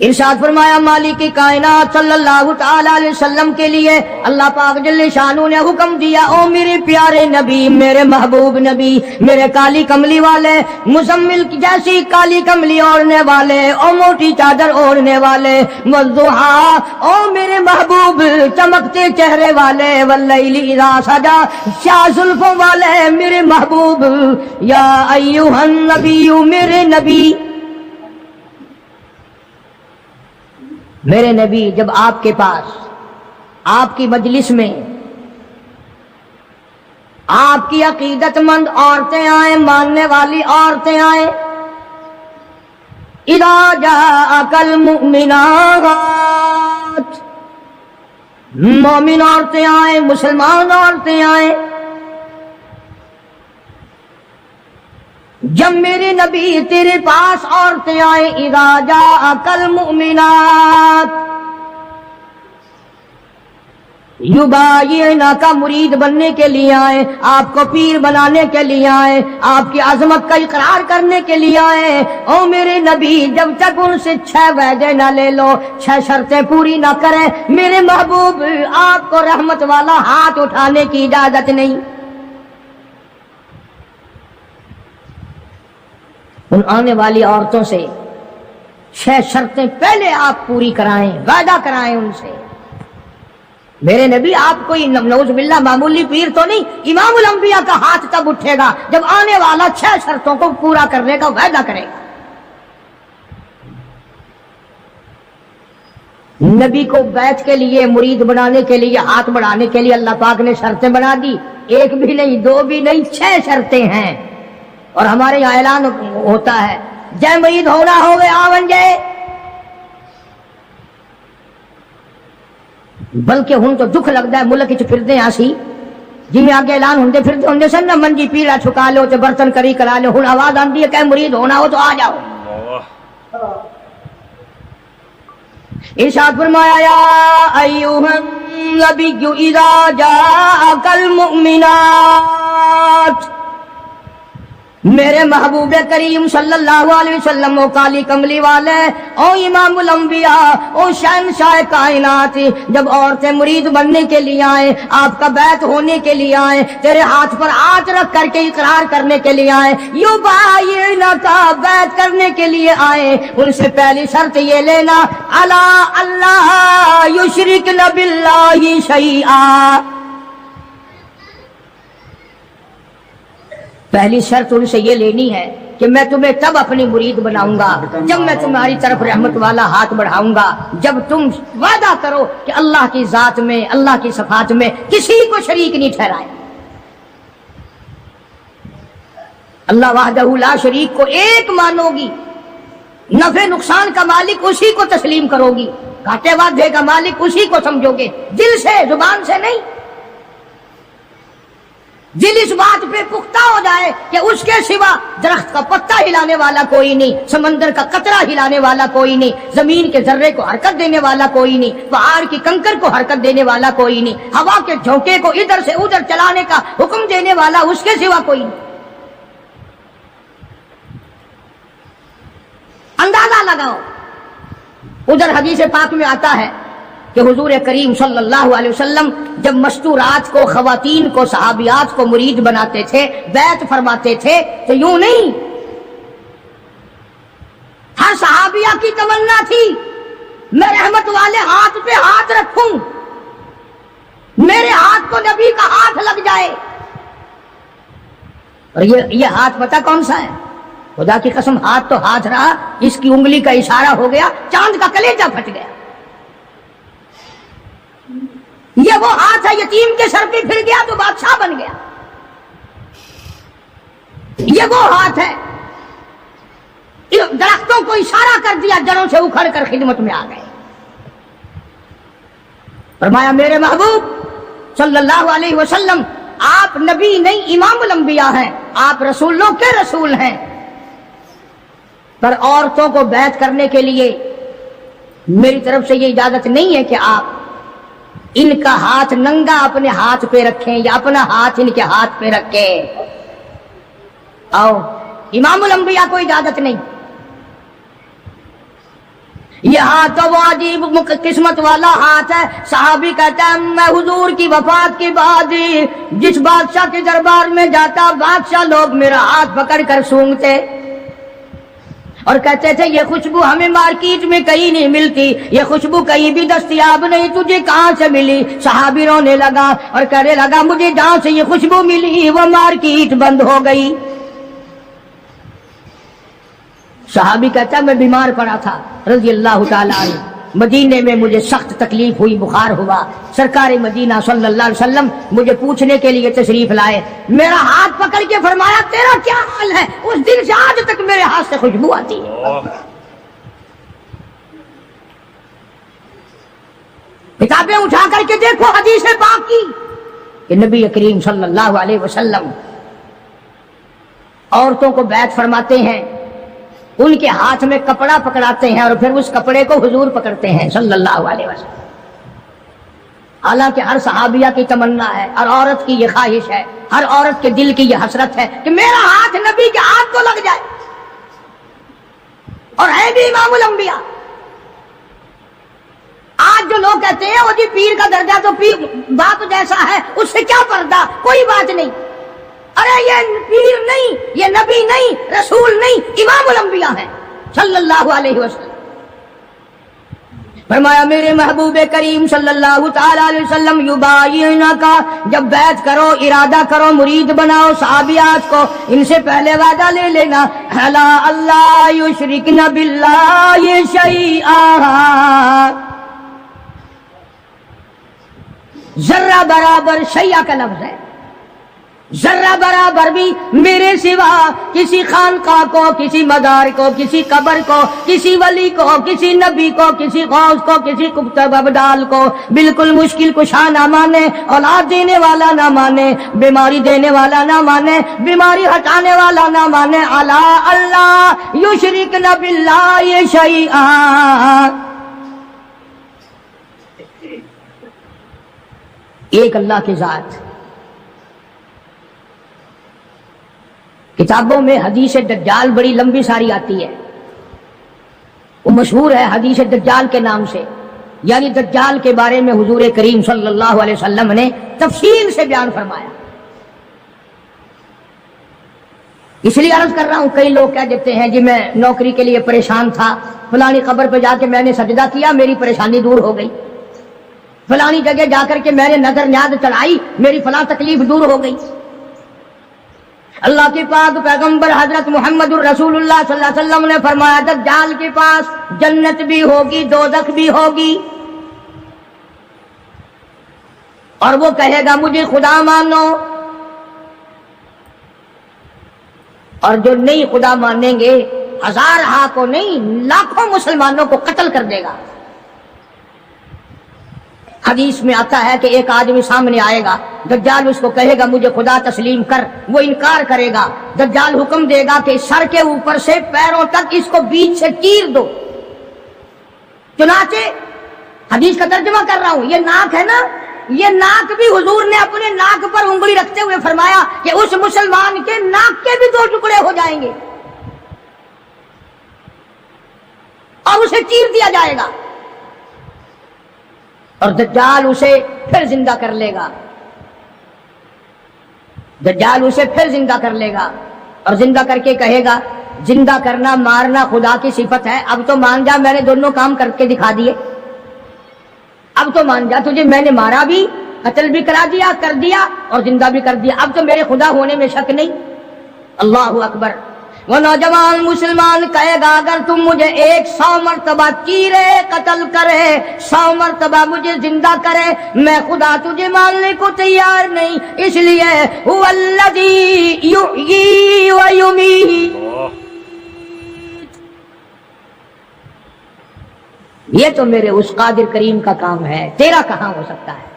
S5: ارشاد فرمایا مالک کائنات صلی اللہ تعالی علیہ وسلم کے لیے اللہ پاک جل شانہ نے حکم دیا، او میرے پیارے نبی، میرے محبوب نبی، میرے کالی کملی والے، مزمل کی جیسی کالی کملی اوڑھنے والے، او موٹی چادر اوڑھنے والے، والضحیٰ، او میرے محبوب چمکتے چہرے والے، واللیل اذا سجا، شاہ زلفوں والے میرے محبوب، یا ایھا النبی، میرے نبی، میرے نبی جب آپ کے پاس، آپ کی مجلس میں آپ کی عقیدت مند عورتیں آئیں، ماننے والی عورتیں آئیں، اذا جاءک المؤمنات، مومن عورتیں آئیں، مسلمان عورتیں آئیں، جب میرے نبی تیرے پاس عورتیں آئیں، اذا جاءک المؤمنات یبایعنک، مرید بننے کے لیے آئیں، آپ کو پیر بنانے کے لیے آئیں، آپ کی عظمت کا اقرار کرنے کے لیے آئیں، او میرے نبی جب تک ان سے 6 وعدے نہ لے لو، 6 شرطیں پوری نہ کریں، میرے محبوب آپ کو رحمت والا ہاتھ اٹھانے کی اجازت نہیں۔ ان آنے والی عورتوں سے 6 شرطیں پہلے آپ پوری کرائیں، وعدہ کرائیں ان سے۔ میرے نبی آپ کوئی نعوذ باللہ معمولی پیر تو نہیں، امام الانبیاء کا ہاتھ تب اٹھے گا جب آنے والا 6 شرطوں کو پورا کرنے کا وعدہ کرے گا۔ نبی کو بیعت کے لیے، مرید بنانے کے لیے، ہاتھ بڑھانے کے لیے اللہ پاک نے شرطیں بنا دی، 1 بھی نہیں، 2 بھی نہیں، 6 شرطیں ہیں۔ اور ہمارے یہاں اعلان ہوتا ہے جے مرید ہونا ہوئے آون جائے، بلکہ ہن تو دکھ لگتا ہے ملک چ پھردے آسی جی میں آگے اعلان ہوندے پھردے ہوندے سن نا، منجی پیڑا چھکا لو تے برتن کری کرا لو، ہن آواز آندی ہے کہ مرید ہونا ہو تو آ جاؤ۔ ارشاد فرمایا یا ایھا النبی اذا جاءک المؤمنات، میرے محبوب کریم صلی اللہ علیہ وسلم، او کالی کملی والے، او امام الانبیاء، او شہنشاہ کائنات، جب عورتیں مرید بننے کے لیے آئیں، آپ کا بیعت ہونے کے لیے آئیں، تیرے ہاتھ پر ہاتھ رکھ کر کے اقرار کرنے کے لیے آئیں، یبایعنک، بیعت کرنے کے لیے آئیں، ان سے پہلی شرط یہ لینا، الا اللہ یشرکن باللہ شیئا، پہلی شرط ان سے یہ لینی ہے کہ میں تمہیں تب اپنی مرید بناؤں گا جب میں تمہاری طرف رحمت والا ہاتھ بڑھاؤں گا، جب تم وعدہ کرو کہ اللہ کی ذات میں، اللہ کی صفات میں کسی کو شریک نہیں ٹھہرائے، اللہ وحدہ لا شریک کو ایک مانو گی، نفع نقصان کا مالک اسی کو تسلیم کرو گی، گھاٹے وعدے کا مالک اسی کو سمجھو گے، دل سے، زبان سے نہیں۔ دل اس بات پہ پختہ ہو جائے کہ اس کے سوا درخت کا پتا ہلانے والا کوئی نہیں، سمندر کا قطرہ ہلانے والا کوئی نہیں، زمین کے ذرے کو حرکت دینے والا کوئی نہیں، پہاڑ کی کنکر کو حرکت دینے والا کوئی نہیں، ہوا کے جھونکے کو ادھر سے ادھر چلانے کا حکم دینے والا اس کے سوا کوئی نہیں۔ اندازہ لگاؤ، ادھر حدیث پاک میں آتا ہے کہ حضور کریم صلی اللہ علیہ وسلم جب مستورات کو، خواتین کو، صحابیات کو مرید بناتے تھے، بیعت فرماتے تھے تو یوں نہیں، ہر صحابیہ کی تمنا تھی میں رحمت والے ہاتھ پہ ہاتھ رکھوں، میرے ہاتھ کو نبی کا ہاتھ لگ جائے۔ اور یہ ہاتھ پتہ کون سا ہے؟ خدا کی قسم ہاتھ تو ہاتھ رہا، اس کی انگلی کا اشارہ ہو گیا، چاند کا کلیجہ پھٹ گیا۔ یہ وہ ہاتھ ہے یتیم کے سر پہ پھر گیا تو بادشاہ بن گیا، یہ وہ ہاتھ ہے درختوں کو اشارہ کر دیا، جڑوں سے اکھڑ کر خدمت میں آ گئے۔ فرمایا میرے محبوب صلی اللہ علیہ وسلم آپ نبی نہیں، امام الانبیاء ہیں، آپ رسولوں کے رسول ہیں، پر عورتوں کو بیعت کرنے کے لیے میری طرف سے یہ اجازت نہیں ہے کہ آپ ان کا ہاتھ ننگا اپنے ہاتھ پہ رکھیں یا اپنا ہاتھ ان کے ہاتھ پہ رکھیں۔ آؤ، امام الانبیاء کو اجازت نہیں، یہ ہاتھ تو وہ عجیب قسمت والا ہاتھ ہے. صحابی کہتا ہے میں حضور کی وفات کے بعد جس بادشاہ کے دربار میں جاتا بادشاہ لوگ میرا ہاتھ پکڑ کر سونگتے اور کہتے تھے یہ خوشبو ہمیں مارکیٹ میں کہیں نہیں ملتی, یہ خوشبو کہیں بھی دستیاب نہیں, تجھے کہاں سے ملی؟ صحابی رونے لگا اور کہنے لگا مجھے جہاں سے یہ خوشبو ملی وہ مارکیٹ بند ہو گئی. صحابی کہتا ہے میں بیمار پڑا تھا رضی اللہ تعالیٰ عنہ, مدینے میں مجھے سخت تکلیف ہوئی, بخار ہوا. سرکار مدینہ صلی اللہ علیہ وسلم مجھے پوچھنے کے لیے تشریف لائے, میرا ہاتھ پکڑ کے فرمایا تیرا کیا حال ہے؟ اس دن سے آج تک میرے ہاتھ سے خوشبو آتی ہے. کتابیں اٹھا کر کے دیکھو حدیث پاک کی کہ نبی کریم صلی اللہ علیہ وسلم عورتوں کو بیعت فرماتے ہیں, ان کے ہاتھ میں کپڑا پکڑاتے ہیں اور پھر اس کپڑے کو حضور پکڑتے ہیں صلی اللہ علیہ وسلم. حالانکہ ہر صحابیہ کی تمنا ہے, ہر عورت کی یہ خواہش ہے, ہر عورت کے دل کی یہ حسرت ہے کہ میرا ہاتھ نبی کے ہاتھ کو لگ جائے, اور ہے بھی امام الانبیاء. آج جو لوگ کہتے ہیں وہ جی پیر کا درجہ تو پیر بات جیسا ہے اس سے کیا پردہ, کوئی بات نہیں. ارے یہ پیر نہیں, یہ نبی نہیں, رسول نہیں, امام الانبیاء ہیں صلی اللہ علیہ وسلم. فرمایا میرے محبوب کریم صلی اللہ تعالی علیہ وسلم یبایعنک, جب بیعت کرو ارادہ کرو مرید بناؤ صحابیات کو, ان سے پہلے وعدہ لے لینا الا اللہ یشرکن باللہ شیئا, ذرہ برابر شیعہ کا لفظ ہے, ذرہ برابر بھی میرے سوا کسی خانقاہ کو, کسی مزار کو, کسی قبر کو, کسی ولی کو, کسی نبی کو, کسی غوث کو, کسی کتب ابدال کو بالکل مشکل کشا نہ مانے, اولاد دینے والا نہ مانے, بیماری دینے والا نہ مانے, بیماری ہٹانے والا نہ مانے. الا اللہ یشرکن باللہ شیئا, ایک اللہ کی ذات. کتابوں میں حدیث دجال بڑی لمبی ساری آتی ہے, وہ مشہور ہے حدیث دجال کے نام سے, یعنی دجال کے بارے میں حضور کریم صلی اللہ علیہ وسلم نے تفصیل سے بیان فرمایا. اس لیے عرض کر رہا ہوں, کئی لوگ کہہ دیتے ہیں جی میں نوکری کے لیے پریشان تھا, فلانی قبر پہ جا کے میں نے سجدہ کیا میری پریشانی دور ہو گئی, فلانی جگہ جا کر کے میں نے نظر نیاز چڑھائی میری فلاں تکلیف دور ہو گئی. اللہ کے پاک پیغمبر حضرت محمد الرسول اللہ صلی اللہ علیہ وسلم نے فرمایا دجال کے پاس جنت بھی ہوگی دوزخ بھی ہوگی, اور وہ کہے گا مجھے خدا مانو, اور جو نہیں خدا مانیں گے ہزار کو نہیں لاکھوں مسلمانوں کو قتل کر دے گا. حدیث میں آتا ہے کہ ایک آدمی سامنے آئے گا, دجال اس کو کہے گا مجھے خدا تسلیم کر, وہ انکار کرے گا. دجال حکم دے گا کہ سر کے اوپر سے پیروں تک اس کو بیچ سے چیر دو. چنانچہ حدیث کا ترجمہ کر رہا ہوں, یہ ناک ہے نا, یہ ناک بھی حضور نے اپنے ناک پر انگلی رکھتے ہوئے فرمایا کہ اس مسلمان کے ناک کے بھی 2 ٹکڑے ہو جائیں گے اور اسے چیر دیا جائے گا, اور دجال اسے پھر زندہ کر لے گا. دجال اسے پھر زندہ کر لے گا اور زندہ کر کے کہے گا زندہ کرنا مارنا خدا کی صفت ہے, اب تو مان جا میں نے دونوں کام کر کے دکھا دیے, اب تو مان جا تجھے میں نے مارا بھی, قتل بھی کرا دیا, کر دیا اور زندہ بھی کر دیا, اب تو میرے خدا ہونے میں شک نہیں. اللہ اکبر. وہ نوجوان مسلمان کہے گا اگر تم مجھے 100 مرتبہ چیرے قتل کرے 100 مرتبہ مجھے زندہ کرے میں خدا تجھے ماننے کو تیار نہیں, اس لیے هو الذی یحیی و یمیت. یہ تو میرے اس قادر کریم کا کام ہے, تیرا کہاں ہو سکتا ہے.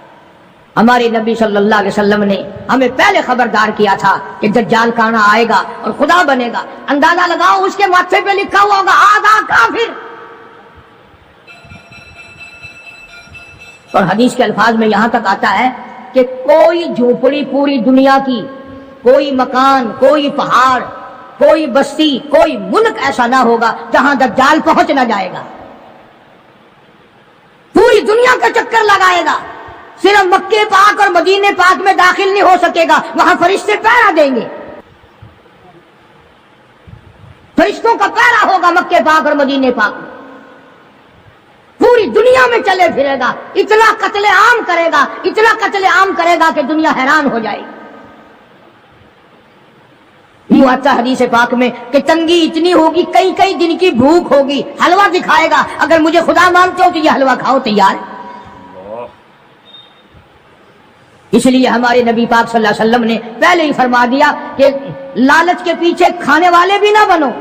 S5: ہمارے نبی صلی اللہ علیہ وسلم نے ہمیں پہلے خبردار کیا تھا کہ دجال کانا آئے گا اور خدا بنے گا. اندازہ لگاؤ اس کے ماتھے پہ لکھا ہوا ہوگا آدھا کافر. اور حدیث کے الفاظ میں یہاں تک آتا ہے کہ کوئی جھوپڑی پوری دنیا کی, کوئی مکان, کوئی پہاڑ, کوئی بستی, کوئی ملک ایسا نہ ہوگا جہاں دجال پہنچ نہ جائے گا. پوری دنیا کا چکر لگائے گا، صرف مکے پاک اور مدینے پاک میں داخل نہیں ہو سکے گا، وہاں فرشتے پہرا دیں گے، فرشتوں کا پہرا ہوگا مکے پاک اور مدینے پاک میں، پوری دنیا میں چلے پھرے گا، اتنا قتل عام کرے گا، اتنا قتل عام کرے گا کہ دنیا حیران ہو جائے گی۔ یوں آتا حدیث پاک میں کہ تنگی اتنی ہوگی، کئی کئی دن کی بھوک ہوگی، حلوہ دکھائے گا، اگر مجھے خدا مانتے ہو تو یہ حلوہ کھاؤ، تیار۔ اس لیے ہمارے نبی پاک صلی اللہ علیہ وسلم نے پہلے ہی فرما دیا کہ لالچ کے پیچھے کھانے والے بھی نہ بنو،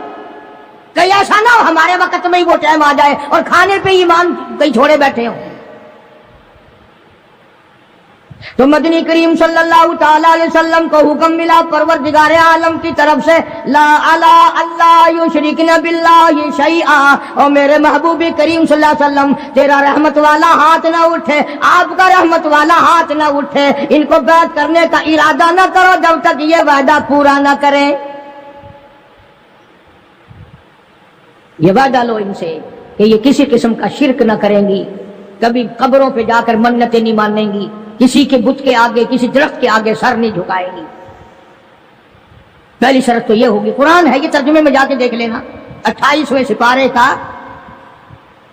S5: کہیں ایسا نہ ہو ہمارے وقت میں ہی وہ ٹائم آ جائے اور کھانے پہ ایمان کہیں چھوڑے بیٹھے ہو۔ تو مدنی کریم صلی اللہ تعالی علیہ وسلم کو حکم ملا پروردگار عالم کی طرف سے، لا اللہ یشرکن باللہ شیئا، اور میرے محبوب کریم صلی اللہ علیہ وسلم تیرا رحمت والا ہاتھ نہ اٹھے، آپ کا رحمت والا ہاتھ نہ اٹھے، ان کو بیعت کرنے کا ارادہ نہ کرو جب تک یہ وعدہ پورا نہ کریں۔ یہ وعدہ لو ان سے کہ یہ کسی قسم کا شرک نہ کریں گی، کبھی قبروں پہ جا کر منتیں نہیں مانیں گی، کسی کے بت کے آگے، کسی درخت کے آگے سر نہیں جھکائیں گی۔ پہلی شرط تو یہ ہوگی، قرآن ہے یہ، ترجمے میں جا کے دیکھ لینا، 28ویں سپارے کا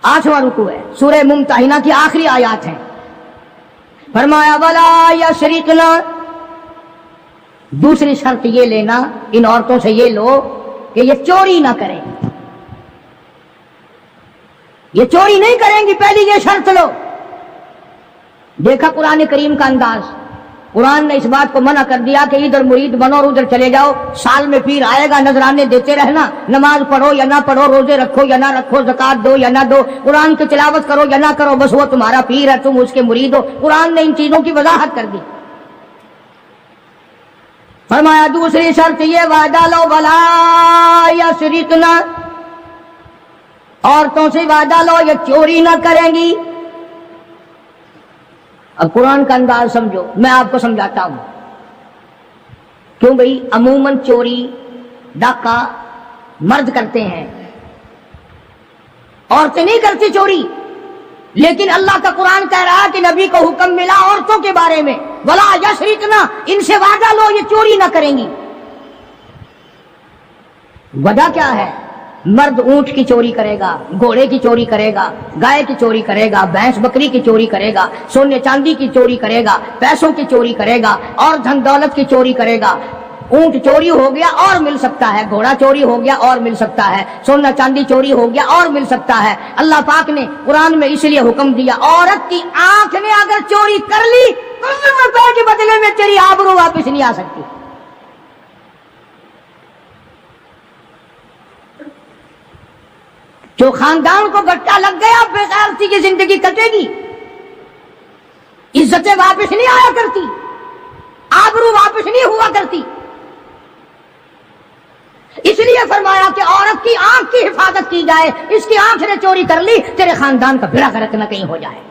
S5: 8واں رکوع ہے، سورہ ممتحنہ کی آخری آیات ہیں۔ فرمایا ولا یشرکنا، دوسری شرط یہ لینا ان عورتوں سے یہ لو کہ یہ چوری نہ کریں، یہ چوری نہیں کریں گی، پہلی یہ شرط لو۔ دیکھا قرآن کریم کا انداز، قرآن نے اس بات کو منع کر دیا کہ ادھر مرید بنو اور ادھر چلے جاؤ، سال میں پیر آئے گا نذرانے دیتے رہنا، نماز پڑھو یا نہ پڑھو، روزے رکھو یا نہ رکھو، زکات دو یا نہ دو، قرآن کی تلاوت کرو یا نہ کرو، بس وہ تمہارا پیر ہے، تم اس کے مرید ہو۔ قرآن نے ان چیزوں کی وضاحت کر دی۔ فرمایا دوسری شرط یہ وعدہ لو ولا یشرکنا، عورتوں سے وعدہ لو یہ چوری نہ کریں گی۔ اب قرآن کا انداز سمجھو، میں آپ کو سمجھاتا ہوں، کیوں بھئی عموماً چوری ڈاکہ مرد کرتے ہیں، عورتیں نہیں کرتی چوری، لیکن اللہ کا قرآن کہہ رہا ہے کہ نبی کو حکم ملا عورتوں کے بارے میں، ولا یشرکنا، ان سے وعدہ لو یہ چوری نہ کریں گی۔ وجہ کیا ہے؟ مرد اونٹ کی چوری کرے گا، گھوڑے کی چوری کرے گا، گائے کی چوری کرے گا، بھینس بکری کی چوری کرے گا، سونے چاندی کی چوری کرے گا، پیسوں کی چوری کرے گا، اور دھن دولت کی چوری کرے گا۔ اونٹ چوری ہو گیا اور مل سکتا ہے، گھوڑا چوری ہو گیا اور مل سکتا ہے، سونا چاندی چوری ہو گیا اور مل سکتا ہے۔ اللہ پاک نے قرآن میں اس لیے حکم دیا، عورت کی آنکھ نے اگر چوری کر لی تو روپے کے بدلے میں تیری آبرو واپس نہیں آ سکتی۔ جو خاندان کو گٹا لگ گیا بے غیرتی کی زندگی کٹے گی، عزتیں واپس نہیں آیا کرتی، آبرو واپس نہیں ہوا کرتی۔ اس لیے فرمایا کہ عورت کی آنکھ کی حفاظت کی جائے، اس کی آنکھ نے چوری کر لی تیرے خاندان کا بیڑا غرق نہ کہیں ہو جائے۔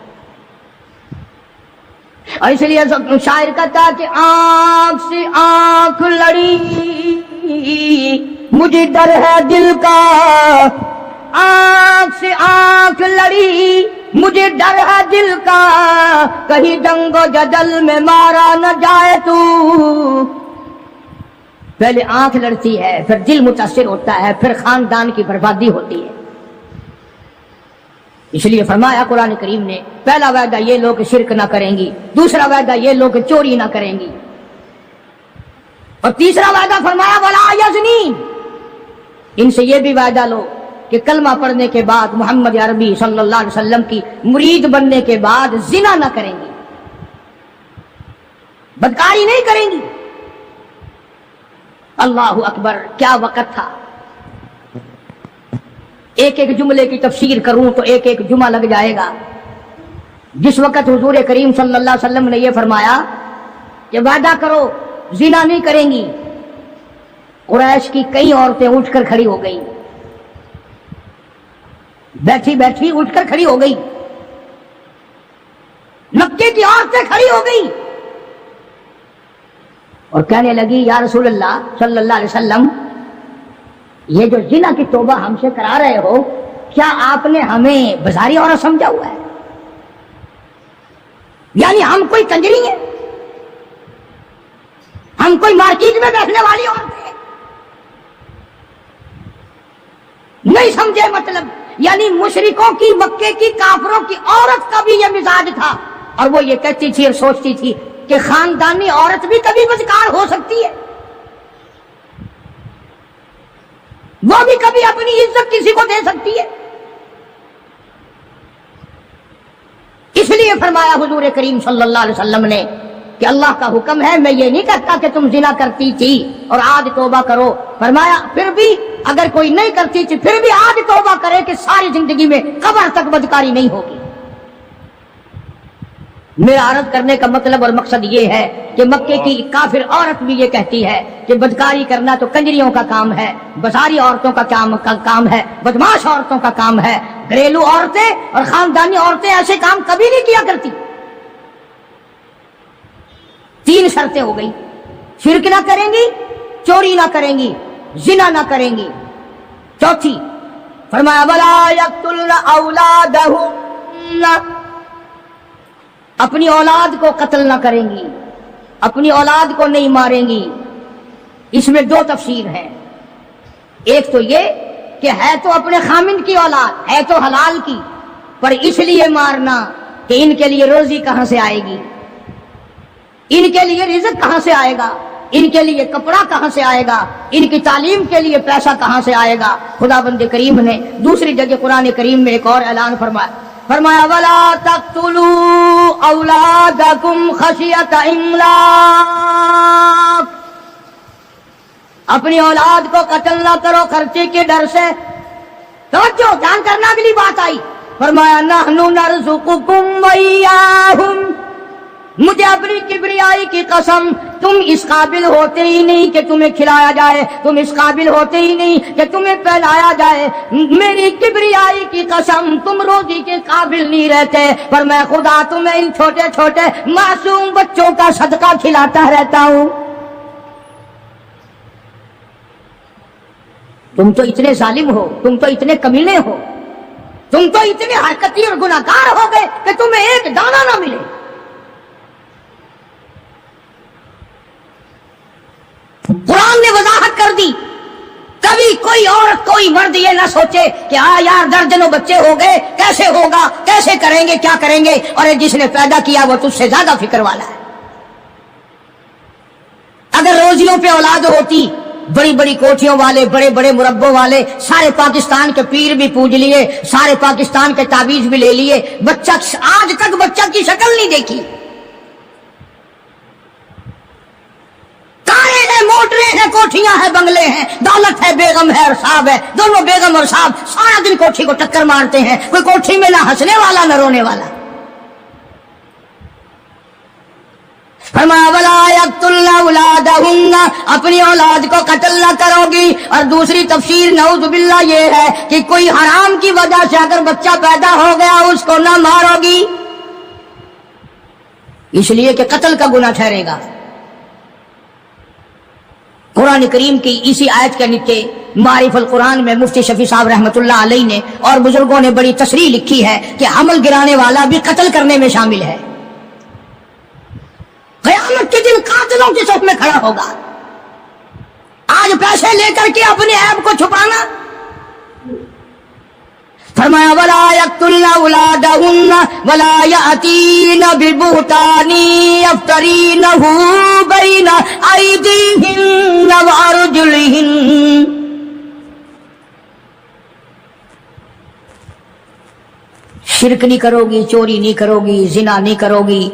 S5: اور اس لیے شاعر کہتا کہ آنکھ سے آنکھ لڑی مجھے ڈر ہے دل کا، آنکھ سے آنکھ لڑی مجھے ڈر ہے دل کا، کہیں جنگ و جدل میں مارا نہ جائے تو۔ پہلے آنکھ لڑتی ہے، پھر دل متاثر ہوتا ہے، پھر خاندان کی بربادی ہوتی ہے۔ اس لیے فرمایا قرآن کریم نے، پہلا وعدہ یہ لو کہ شرک نہ کریں گی، دوسرا وعدہ یہ لو کہ چوری نہ کریں گی، اور تیسرا وعدہ فرمایا ولا یزنین، ان سے یہ بھی وعدہ لو کہ کلمہ پڑھنے کے بعد محمد عربی صلی اللہ علیہ وسلم کی مرید بننے کے بعد زنا نہ کریں گی، بدکاری نہیں کریں گی۔ اللہ اکبر، کیا وقت تھا! ایک ایک جملے کی تفسیر کروں تو ایک ایک جمعہ لگ جائے گا۔ جس وقت حضور کریم صلی اللہ علیہ وسلم نے یہ فرمایا کہ وعدہ کرو زنا نہیں کریں گی، قریش کی کئی عورتیں اٹھ کر کھڑی ہو گئی، بیٹھی بیٹھی اٹھ کر کھڑی ہو گئی، مکے کی عورتیں کھڑی ہو گئی اور کہنے لگی یا رسول اللہ صلی اللہ علیہ وسلم، یہ جو زنا کی توبہ ہم سے کرا رہے ہو، کیا آپ نے ہمیں بازاری عورت سمجھا ہوا ہے؟ یعنی ہم کوئی کنجری ہیں؟ ہم کوئی مارکیٹ میں بیٹھنے والی عورتیں ہیں؟ نہیں سمجھے مطلب؟ یعنی مشرکوں کی، مکے کی کافروں کی عورت کا بھی یہ مزاج تھا، اور وہ یہ کہتی تھی اور سوچتی تھی کہ خاندانی عورت بھی کبھی بدکار ہو سکتی ہے، وہ بھی کبھی اپنی عزت کسی کو دے سکتی ہے۔ اس لیے فرمایا حضور کریم صلی اللہ علیہ وسلم نے کہ اللہ کا حکم ہے، میں یہ نہیں کہتا کہ تم زنا کرتی تھی اور آج توبہ کرو، فرمایا پھر بھی اگر کوئی نہیں کرتی تھی پھر بھی آج توبہ کرے کہ ساری زندگی میں قبر تک بدکاری نہیں ہوگی۔ میرا عرض کرنے کا مطلب اور مقصد یہ ہے کہ مکے کی کافر عورت بھی یہ کہتی ہے کہ بدکاری کرنا تو کنجریوں کا کام ہے، بازاری عورتوں کا کام ہے، بدماش عورتوں کا کام ہے، گھریلو عورتیں اور خاندانی عورتیں ایسے کام کبھی نہیں کیا کرتی۔ 3 شرطیں ہو گئی، شرک نہ کریں گی، چوری نہ کریں گی، زنا نہ کریں گی۔ چوتھی فرمایا وَلَا يَقْتُلْنَ أَوْلَادَهُنَّ، اپنی اولاد کو قتل نہ کریں گی، اپنی اولاد کو نہیں ماریں گی۔ اس میں 2 تفسیر ہیں، ایک تو یہ کہ ہے تو اپنے خامند کی اولاد، ہے تو حلال کی، پر اس لیے مارنا کہ ان کے لیے روزی کہاں سے آئے گی، ان کے لیے رزق کہاں سے آئے گا، ان کے لیے کپڑا کہاں سے آئے گا، ان کی تعلیم کے لیے پیسہ کہاں سے آئے گا۔ خدا بند کریم نے دوسری جگہ قرآن کریم میں ایک اور اعلان فرمایا وَلَا تَقْتُلُوا أَوْلَادَكُمْ خَشْيَةَ إِمْلَاقٍ، اپنی اولاد کو قتل نہ کرو خرچے کے ڈر سے۔ توجہ، دھیان کرنا، اگلی بات آئی، فرمایا نَحْنُ نَرْزُقُكُمْ وَإِيَّاهُمْ، مجھے اپنی کبریائی کی قسم، تم اس قابل ہوتے ہی نہیں کہ تمہیں کھلایا جائے، تم اس قابل ہوتے ہی نہیں کہ تمہیں پہنایا جائے، میری کبریائی کی قسم تم روزی کے قابل نہیں رہتے، پر میں خدا تمہیں ان چھوٹے چھوٹے معصوم بچوں کا صدقہ کھلاتا رہتا ہوں۔ تم تو اتنے ظالم ہو، تم تو اتنے کمینے ہو، تم تو اتنے حرکتی اور گناہگار ہو گئے کہ تمہیں ایک دانہ نہ ملے۔ قرآن نے وضاحت کر دی، کبھی کوئی عورت کوئی مرد یہ نہ سوچے کہ یار درجنوں بچے ہو گئے، کیسے ہوگا، کیسے کریں گے، کیا کریں گے، اور جس نے پیدا کیا وہ تجھ سے زیادہ فکر والا ہے۔ اگر روزیوں پہ اولاد ہوتی، بڑی بڑی کوٹھیوں والے، بڑے بڑے مربوں والے، سارے پاکستان کے پیر بھی پوج لیے، سارے پاکستان کے تعویذ بھی لے لیے، بچہ آج تک بچہ کی شکل نہیں دیکھی، کاریں ہیں، موٹریں ہیں، کوٹھیاں ہیں، بنگلے ہیں، دولت ہے، بیگم ہے اور صاحب ہے، دونوں بیگم اور صاحب سارا دن کوٹھی کو ٹکر مارتے ہیں، کوئی کوٹھی میں نہ ہنسنے والا نہ رونے والا۔ فرمایا وَلَا يَقْتُلْنَ أَوْلَادَهُنَّ، اپنی اولاد کو قتل نہ کرو گی۔ اور دوسری تفسیر نعوذ باللہ یہ ہے کہ کوئی حرام کی وجہ سے اگر بچہ پیدا ہو گیا اس کو نہ مارو گی، اس لیے کہ قتل کا گناہ ٹھہرے گا۔ قرآن کریم کی اسی آیت کے نیچے معارف القرآن میں مفتی شفیع صاحب رحمۃ اللہ علیہ نے اور بزرگوں نے بڑی تصریح لکھی ہے کہ حمل گرانے والا بھی قتل کرنے میں شامل ہے۔ قیامت کے دن قاتلوں کی صف میں کھڑا ہوگا۔ آج پیسے لے کر کے اپنے عیب کو چھپانا، فرمایا وَلَا يَقْتُلْنَ أَوْلَادَهُنَّ وَلَا يَأْتِينَ بِبُهْتَانٍ يَفْتَرِينَهُ بَيْنَ أَيْدِيهِنَّ وَأَرْجُلِهِنَّ، شرک نہیں کرو گی، چوری نہیں کرو گی، زنا نہیں کرو گی،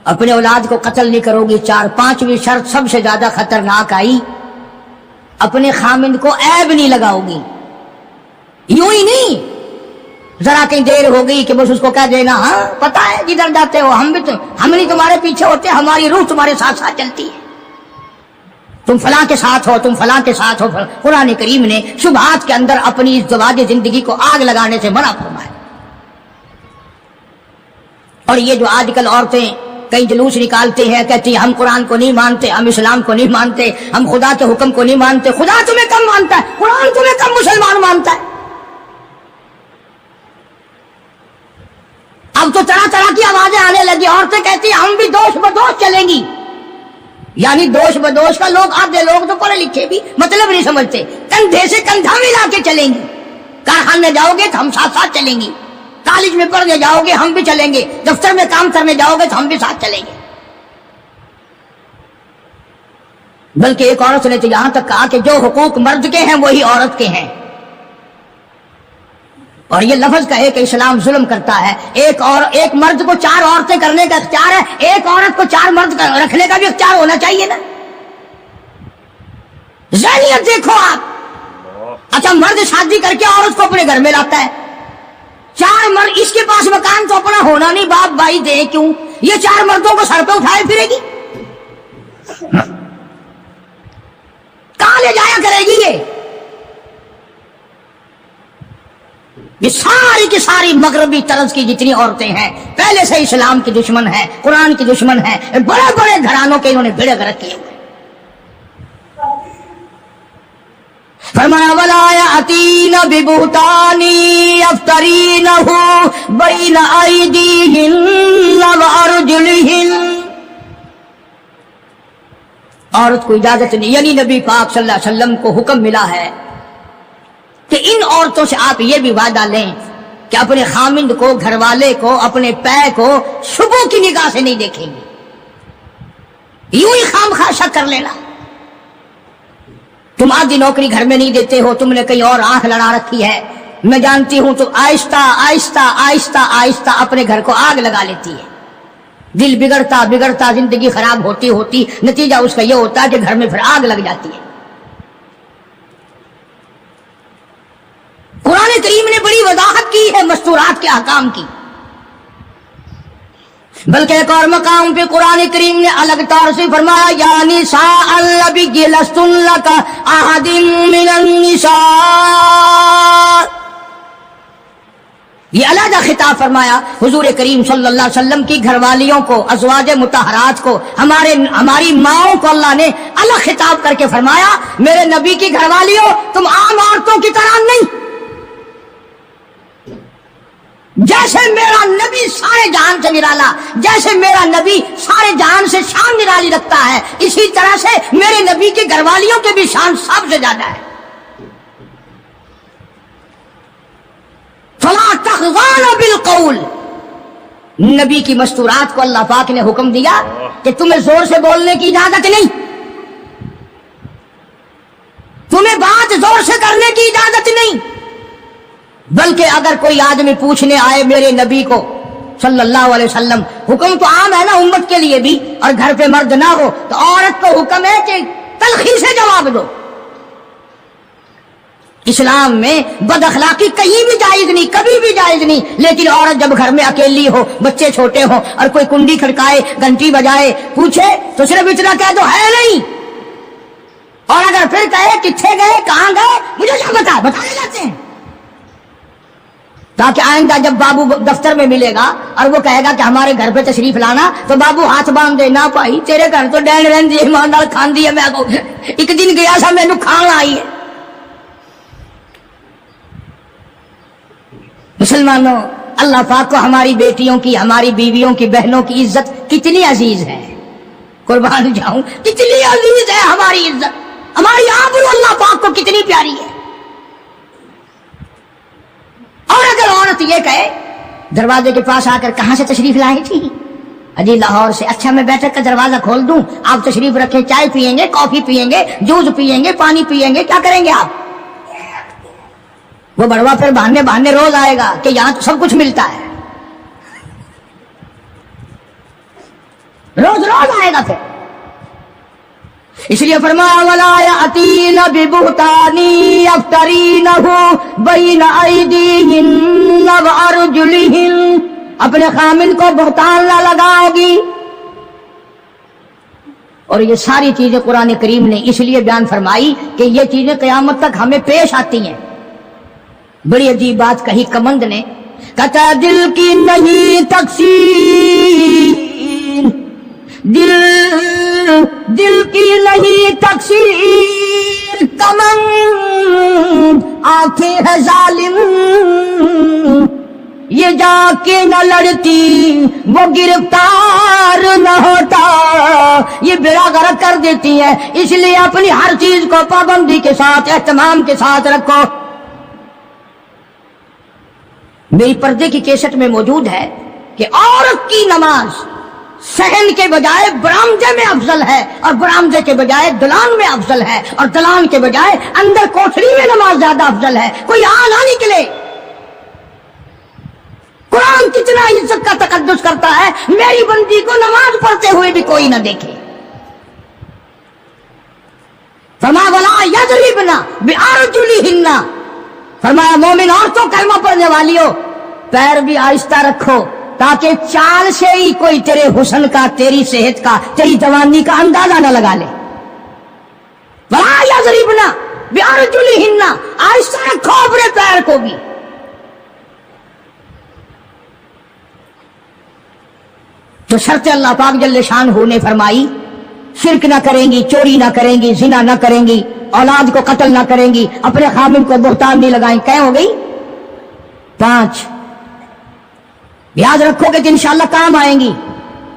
S5: اپنے اولاد کو قتل نہیں کرو گی۔ 5ویں شرط سب سے زیادہ خطرناک آئی، اپنے خامند کو عیب نہیں لگاؤ گی۔ یوں ہی نہیں ذرا کہیں دیر ہو گئی کہ بس اس کو کہہ دینا ہاں پتہ ہے جدھر جاتے ہو ہم نہیں تمہارے پیچھے ہوتے، ہماری روح تمہارے ساتھ ساتھ چلتی ہے، تم فلاں کے ساتھ ہو، تم فلاں کے ساتھ ہو۔ قرآن کریم نے شبہات کے اندر اپنی ازدواج زندگی کو آگ لگانے سے منع فرمایا۔ اور یہ جو آج کل عورتیں کئی جلوس نکالتے ہیں، کہتی ہیں ہم قرآن کو نہیں مانتے، ہم اسلام کو نہیں مانتے، ہم خدا کے حکم کو نہیں مانتے۔ خدا تمہیں کم مانتا ہے، قرآن تمہیں کم مسلمان مانتا ہے؟ اب تو طرح طرح کی آوازیں آنے لگی. عورتیں کہتی ہیں ہم بھی دوش بدوش چلیں گی. یعنی دوش بدوش کا لوگ آدھے لوگ تو پڑھے لکھے بھی مطلب نہیں سمجھتے. کندھے سے کندھا ملا کے چلیں گی. کارخانے جاؤ گے تو ہم ساتھ ساتھ چلیں گی. کالج میں پڑھنے جاؤ گے ہم بھی چلیں گے. دفتر میں کام کرنے جاؤ گے تو ہم بھی ساتھ چلیں گے. بلکہ ایک عورت نے تو یہاں تک کہا کہ جو حقوق مرد کے ہیں وہی عورت کے ہیں. اور یہ لفظ کہے کہ اسلام ظلم کرتا ہے. ایک مرد کو 4 عورتیں کرنے کا اختیار ہے, ایک عورت کو 4 مرد رکھنے کا بھی اختیار ہونا چاہیے نا. ذہنیت دیکھو آپ. اچھا مرد شادی کر کے عورت کو اپنے گھر میں لاتا ہے. 4 مرد, اس کے پاس مکان تو اپنا ہونا نہیں, باپ بھائی دے کیوں؟ یہ 4 مردوں کو سر پہ اٹھائے پھرے گی, کہاں لے جایا کرے گی؟ یہ ساری کی ساری مغربی طرز کی جتنی عورتیں ہیں پہلے سے اسلام کی دشمن ہیں, قرآن کی دشمن ہیں. بڑے بڑے گھرانوں کے انہوں نے بیڑے غرق کیے ہوئے. فرمایا ولا یاتین ببہتان یفترینہ بین ایدیہن وارجلہن. عورت کو اجازت نہیں, یعنی نبی پاک صلی اللہ علیہ وسلم کو حکم ملا ہے کہ ان عورتوں سے آپ یہ بھی وعدہ لیں کہ اپنے خامند کو, گھر والے کو, اپنے پے کو شبو کی نگاہ سے نہیں دیکھیں گے. یوں ہی خام خواہ شک کر لینا. تم آدھی نوکری گھر میں نہیں دیتے ہو, تم نے کہیں اور آنکھ لڑا رکھی ہے, میں جانتی ہوں. تو آہستہ آہستہ آہستہ آہستہ اپنے گھر کو آگ لگا لیتی ہے. دل بگڑتا بگڑتا زندگی خراب ہوتی ہوتی نتیجہ اس کا یہ ہوتا ہے کہ گھر میں پھر آگ لگ جاتی ہے. قرآن کریم نے بڑی وضاحت کی ہے مستورات کے احکام کی. بلکہ ایک اور مقام پہ قرآن کریم نے الگ طور سے فرمایا یا نساء النبی لستن لک احد من النساء. یہ علیحدہ خطاب فرمایا حضور کریم صلی اللہ علیہ وسلم کی گھر والیوں کو, ازواج مطہرات کو, ہماری ماؤں کو اللہ نے الگ خطاب کر کے فرمایا میرے نبی کی گھر والیوں تم عام عورتوں کی طرح نہیں. جیسے میرا نبی سارے جہان سے نرالا, جیسے میرا نبی سارے جہان سے شان نرالی رکھتا ہے, اسی طرح سے میرے نبی کی گھر والیوں کے بھی شان سب سے زیادہ ہے. فلا تخضعن بالقول. نبی کی مستورات کو اللہ پاک نے حکم دیا کہ تمہیں زور سے بولنے کی اجازت نہیں, تمہیں بات زور سے کرنے کی اجازت نہیں. بلکہ اگر کوئی آدمی پوچھنے آئے میرے نبی کو صلی اللہ علیہ وسلم, حکم تو عام ہے نا امت کے لیے بھی, اور گھر پہ مرد نہ ہو تو عورت کو حکم ہے کہ تلخی سے جواب دو. اسلام میں بد اخلاقی کہیں بھی جائز نہیں, کبھی بھی جائز نہیں. لیکن عورت جب گھر میں اکیلی ہو, بچے چھوٹے ہوں, اور کوئی کنڈی کھڑکائے, گھنٹی بجائے, پوچھے تو صرف اتنا کہہ دو ہے نہیں. اور اگر پھر کہے کتنے گئے, کہاں گئے, مجھے کیا بتانے جاتے ہیں, تاکہ آئندہ جب بابو دفتر میں ملے گا اور وہ کہے گا کہ ہمارے گھر پہ تشریف لانا, تو بابو ہاتھ باندھ دے, نہ بھائی تیرے گھر تو ڈین رہن دی ایماندار کھان دی ہے, میں کو ایک دن گیا سا مینو کھان آئی ہے. مسلمانوں, اللہ پاک کو ہماری بیٹیوں کی, ہماری بیویوں کی, بہنوں کی عزت کتنی عزیز ہے, قربان جاؤں کتنی عزیز ہے ہماری عزت, ہماری آبرو اللہ پاک کو کتنی پیاری ہے. اور اگر عورت یہ کہے دروازے کے پاس آ کر کہاں سے تشریف لائی تھی, اجی لاہور سے, اچھا میں بیٹھک کا دروازہ کھول دوں, آپ تشریف رکھیں, چائے پیئیں گے, کافی پیئیں گے, جوس پیئیں گے, پانی پیئیں گے, کیا کریں گے آپ؟ وہ بڑوا پھر بہانے روز آئے گا کہ یہاں تو سب کچھ ملتا ہے, روز آئے گا پھر. اس لیے فرمایا ولا یاتین ببہتان یفترینہ بین ایدیہن وارجلہن. اپنے خامن کو بہتان نہ لگاؤ گی. اور یہ ساری چیزیں قرآن کریم نے اس لیے بیان فرمائی کہ یہ چیزیں قیامت تک ہمیں پیش آتی ہیں. بڑی عجیب بات کہی کمند نے, کہتا دل کی نہیں تقسیم, دل کی نہیں تقسیم, کمند آنکھیں ہے ظالم. یہ جا کے نہ لڑتی وہ گرفتار نہ ہوتا. یہ بیڑا غرق کر دیتی ہے، اس لیے اپنی ہر چیز کو پابندی کے ساتھ اہتمام کے ساتھ رکھو. میری پردے کی کیسٹ میں موجود ہے کہ عورت کی نماز صحن کے بجائے برآمدے میں افضل ہے، اور برآمدے کے بجائے دلان میں افضل ہے، اور دلان کے بجائے اندر کوٹھری میں نماز زیادہ افضل ہے. کوئی نہ نکلے. قرآن کتنا عزت کا تقدس کرتا ہے، میری بندی کو نماز پڑھتے ہوئے بھی کوئی نہ دیکھے. فرمایا وَلَا يَضْرِبْنَ بِأَرْجُلِهِنَّ، فرمایا مومن عورتوں کلمہ پڑھنے والیوں پیر بھی آہستہ رکھو، تاکہ چال سے ہی کوئی تیرے حسن کا، تیری صحت کا، تیری جوانی کا اندازہ نہ لگا لے. وَلَا يَضْرِبْنَ بِأَرْجُلِهِنَّ، آہستہ رکھو اپنے پیر کو بھی. تو شرط اللہ پاک جل شانہ نے فرمائی، شرک نہ کریں گی، چوری نہ کریں گی، زنا نہ کریں گی، اولاد کو قتل نہ کریں گی، اپنے خامن کو بہتان نہیں لگائیں. کیا ہو گئی؟ 5. یاد رکھو گے کہ انشاءاللہ کام آئیں گی.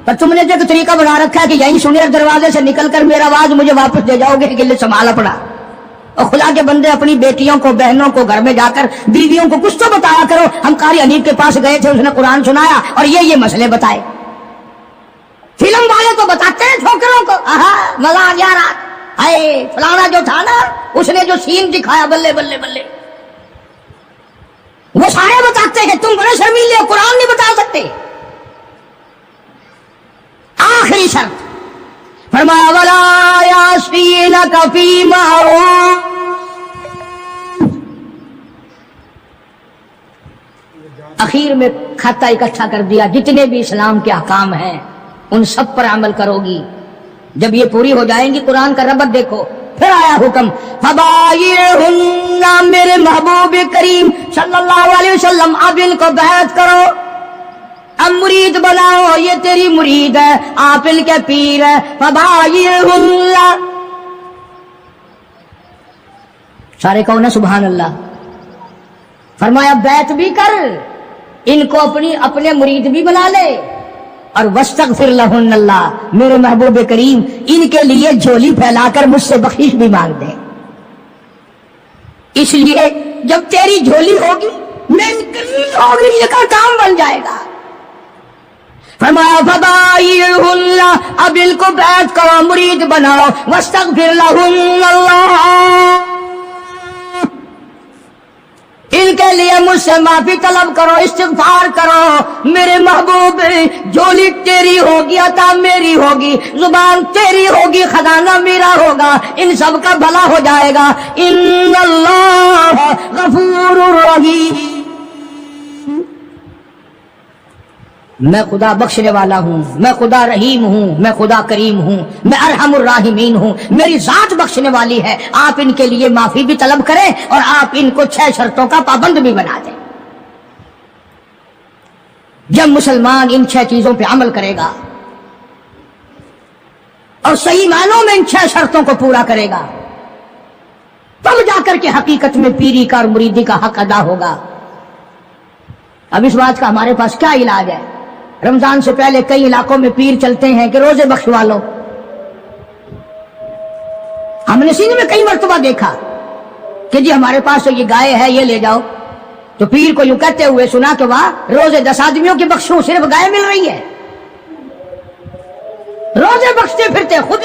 S5: پر تم نے جو ایک طریقہ بنا رکھا ہے کہ یہیں سنیر دروازے سے نکل کر میرا آواز مجھے واپس دے جاؤ گے کہ گلے سنبھالا پڑا. اور خدا کے بندے اپنی بیٹیوں کو، بہنوں کو گھر میں جا کر بیویوں کو کچھ تو بتایا کرو. ہم قاری حنیف کے پاس گئے تھے، اس نے قرآن سنایا اور یہ مسئلے بتائے. فلم والے تو بتاتے ہیں چھوکروں کو، مزہ آ گیا رات، فلانا جو تھا نا اس نے جو سین دکھایا، بلے بلے بلے، وہ سارے بتاتے ہیں. تم بڑے شرمیلے ہو، قرآن نہیں بتا سکتے. آخری شرط فرمایا وَلَا يَعْصِينَكَ فِي مَعْرُوفٍ، اخیر میں کھاتا اکٹھا کر دیا، جتنے بھی اسلام کے احکام ہیں ان سب پر عمل کرو گی. جب یہ پوری ہو جائیں گی، قرآن کا ربط دیکھو. پھر آیا حکم فَبَايِعْهُنَّ، میرے محبوب کریم صلی اللہ علیہ وسلم اب ان کو بیعت کرو، اب مرید بناؤ. یہ تیری مرید ہے، آپ ان کے پیر ہے. فَبَايِعْهُنَّ، سارے کہو نا سبحان اللہ. فرمایا بیعت بھی کر، ان کو اپنے مرید بھی بنا لے، اور وَاسْتَغْفِرْ لَهُنَّ، اللہ میرے محبوب کریم ان کے لیے جھولی پھیلا کر مجھ سے بخشش بھی مانگ دے. اس لیے جب تیری جھولی ہوگی میں ہوگی، یہ کا کام بن جائے گا. فرمایا فَبَايِعْهُنَّ، اب ان کو بیعت کرو، مرید بناؤ. وَاسْتَغْفِرْ لَهُنَّ، اللہ ان کے لیے مجھ سے معافی طلب کرو، استغفار کرو. میرے محبوب جھولی تیری ہوگی، عطا میری ہوگی، زبان تیری ہوگی، خزانہ میرا ہوگا، ان سب کا بھلا ہو جائے گا. ان اللہ غفور رحیم، میں خدا بخشنے والا ہوں، میں خدا رحیم ہوں، میں خدا کریم ہوں، میں ارحم الراحمین ہوں. میری ذات بخشنے والی ہے. آپ ان کے لیے معافی بھی طلب کریں اور آپ ان کو 6 شرطوں کا پابند بھی بنا دیں. جب مسلمان ان 6 چیزوں پہ عمل کرے گا اور صحیح معنوں میں ان 6 شرطوں کو پورا کرے گا، تب جا کر کے حقیقت میں پیری کا اور مریدی کا حق ادا ہوگا. اب اس بات کا ہمارے پاس کیا علاج ہے؟ رمضان سے پہلے کئی علاقوں میں پیر چلتے ہیں کہ روزے بخشوا لو. ہم نے سندھ میں کئی مرتبہ دیکھا کہ جی ہمارے پاس یہ گائے ہے، یہ لے جاؤ. تو پیر کو یوں کہتے ہوئے سنا کہ واہ، روزے 10 آدمیوں کے بخشو، صرف گائے مل رہی ہے. روزے بخشتے پھرتے خود،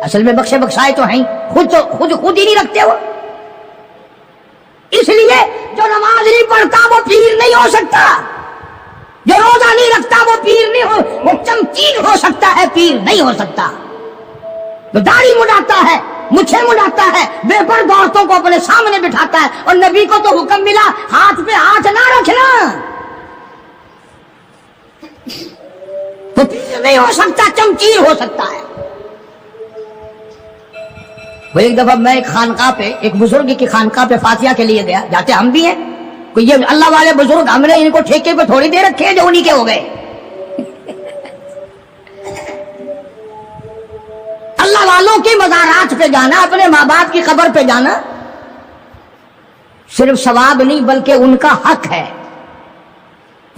S5: اصل میں بخشے بخشائے تو ہیں، خود ہی نہیں رکھتے وہ. اس لیے جو نماز نہیں پڑھتا وہ پیر نہیں ہو سکتا، جو روزہ نہیں رکھتا وہ پیر نہیں ہو، وہ چمکین ہو سکتا ہے، پیر نہیں ہو سکتا. جو داڑھی مڈاتا ہے، مچھے مڈاتا ہے، بے پرد عورتوں کو اپنے سامنے بٹھاتا ہے، اور نبی کو تو حکم ملا ہاتھ پہ ہاتھ نہ رکھنا، وہ پیر نہیں ہو سکتا، چمکین ہو سکتا ہے. وہ ایک دفعہ میں ایک خانقاہ پہ، ایک بزرگ کی خانقاہ پہ فاتحہ کے لیے گیا، جاتے ہم بھی ہیں. کوئی یہ اللہ والے بزرگ ہم نے ان کو ٹھیکے پہ تھوڑی دے رکھے ہیں جو انہی کے ہو گئے. اللہ والوں کی مزارات پہ جانا، اپنے ماں باپ کی قبر پہ جانا صرف ثواب نہیں بلکہ ان کا حق ہے.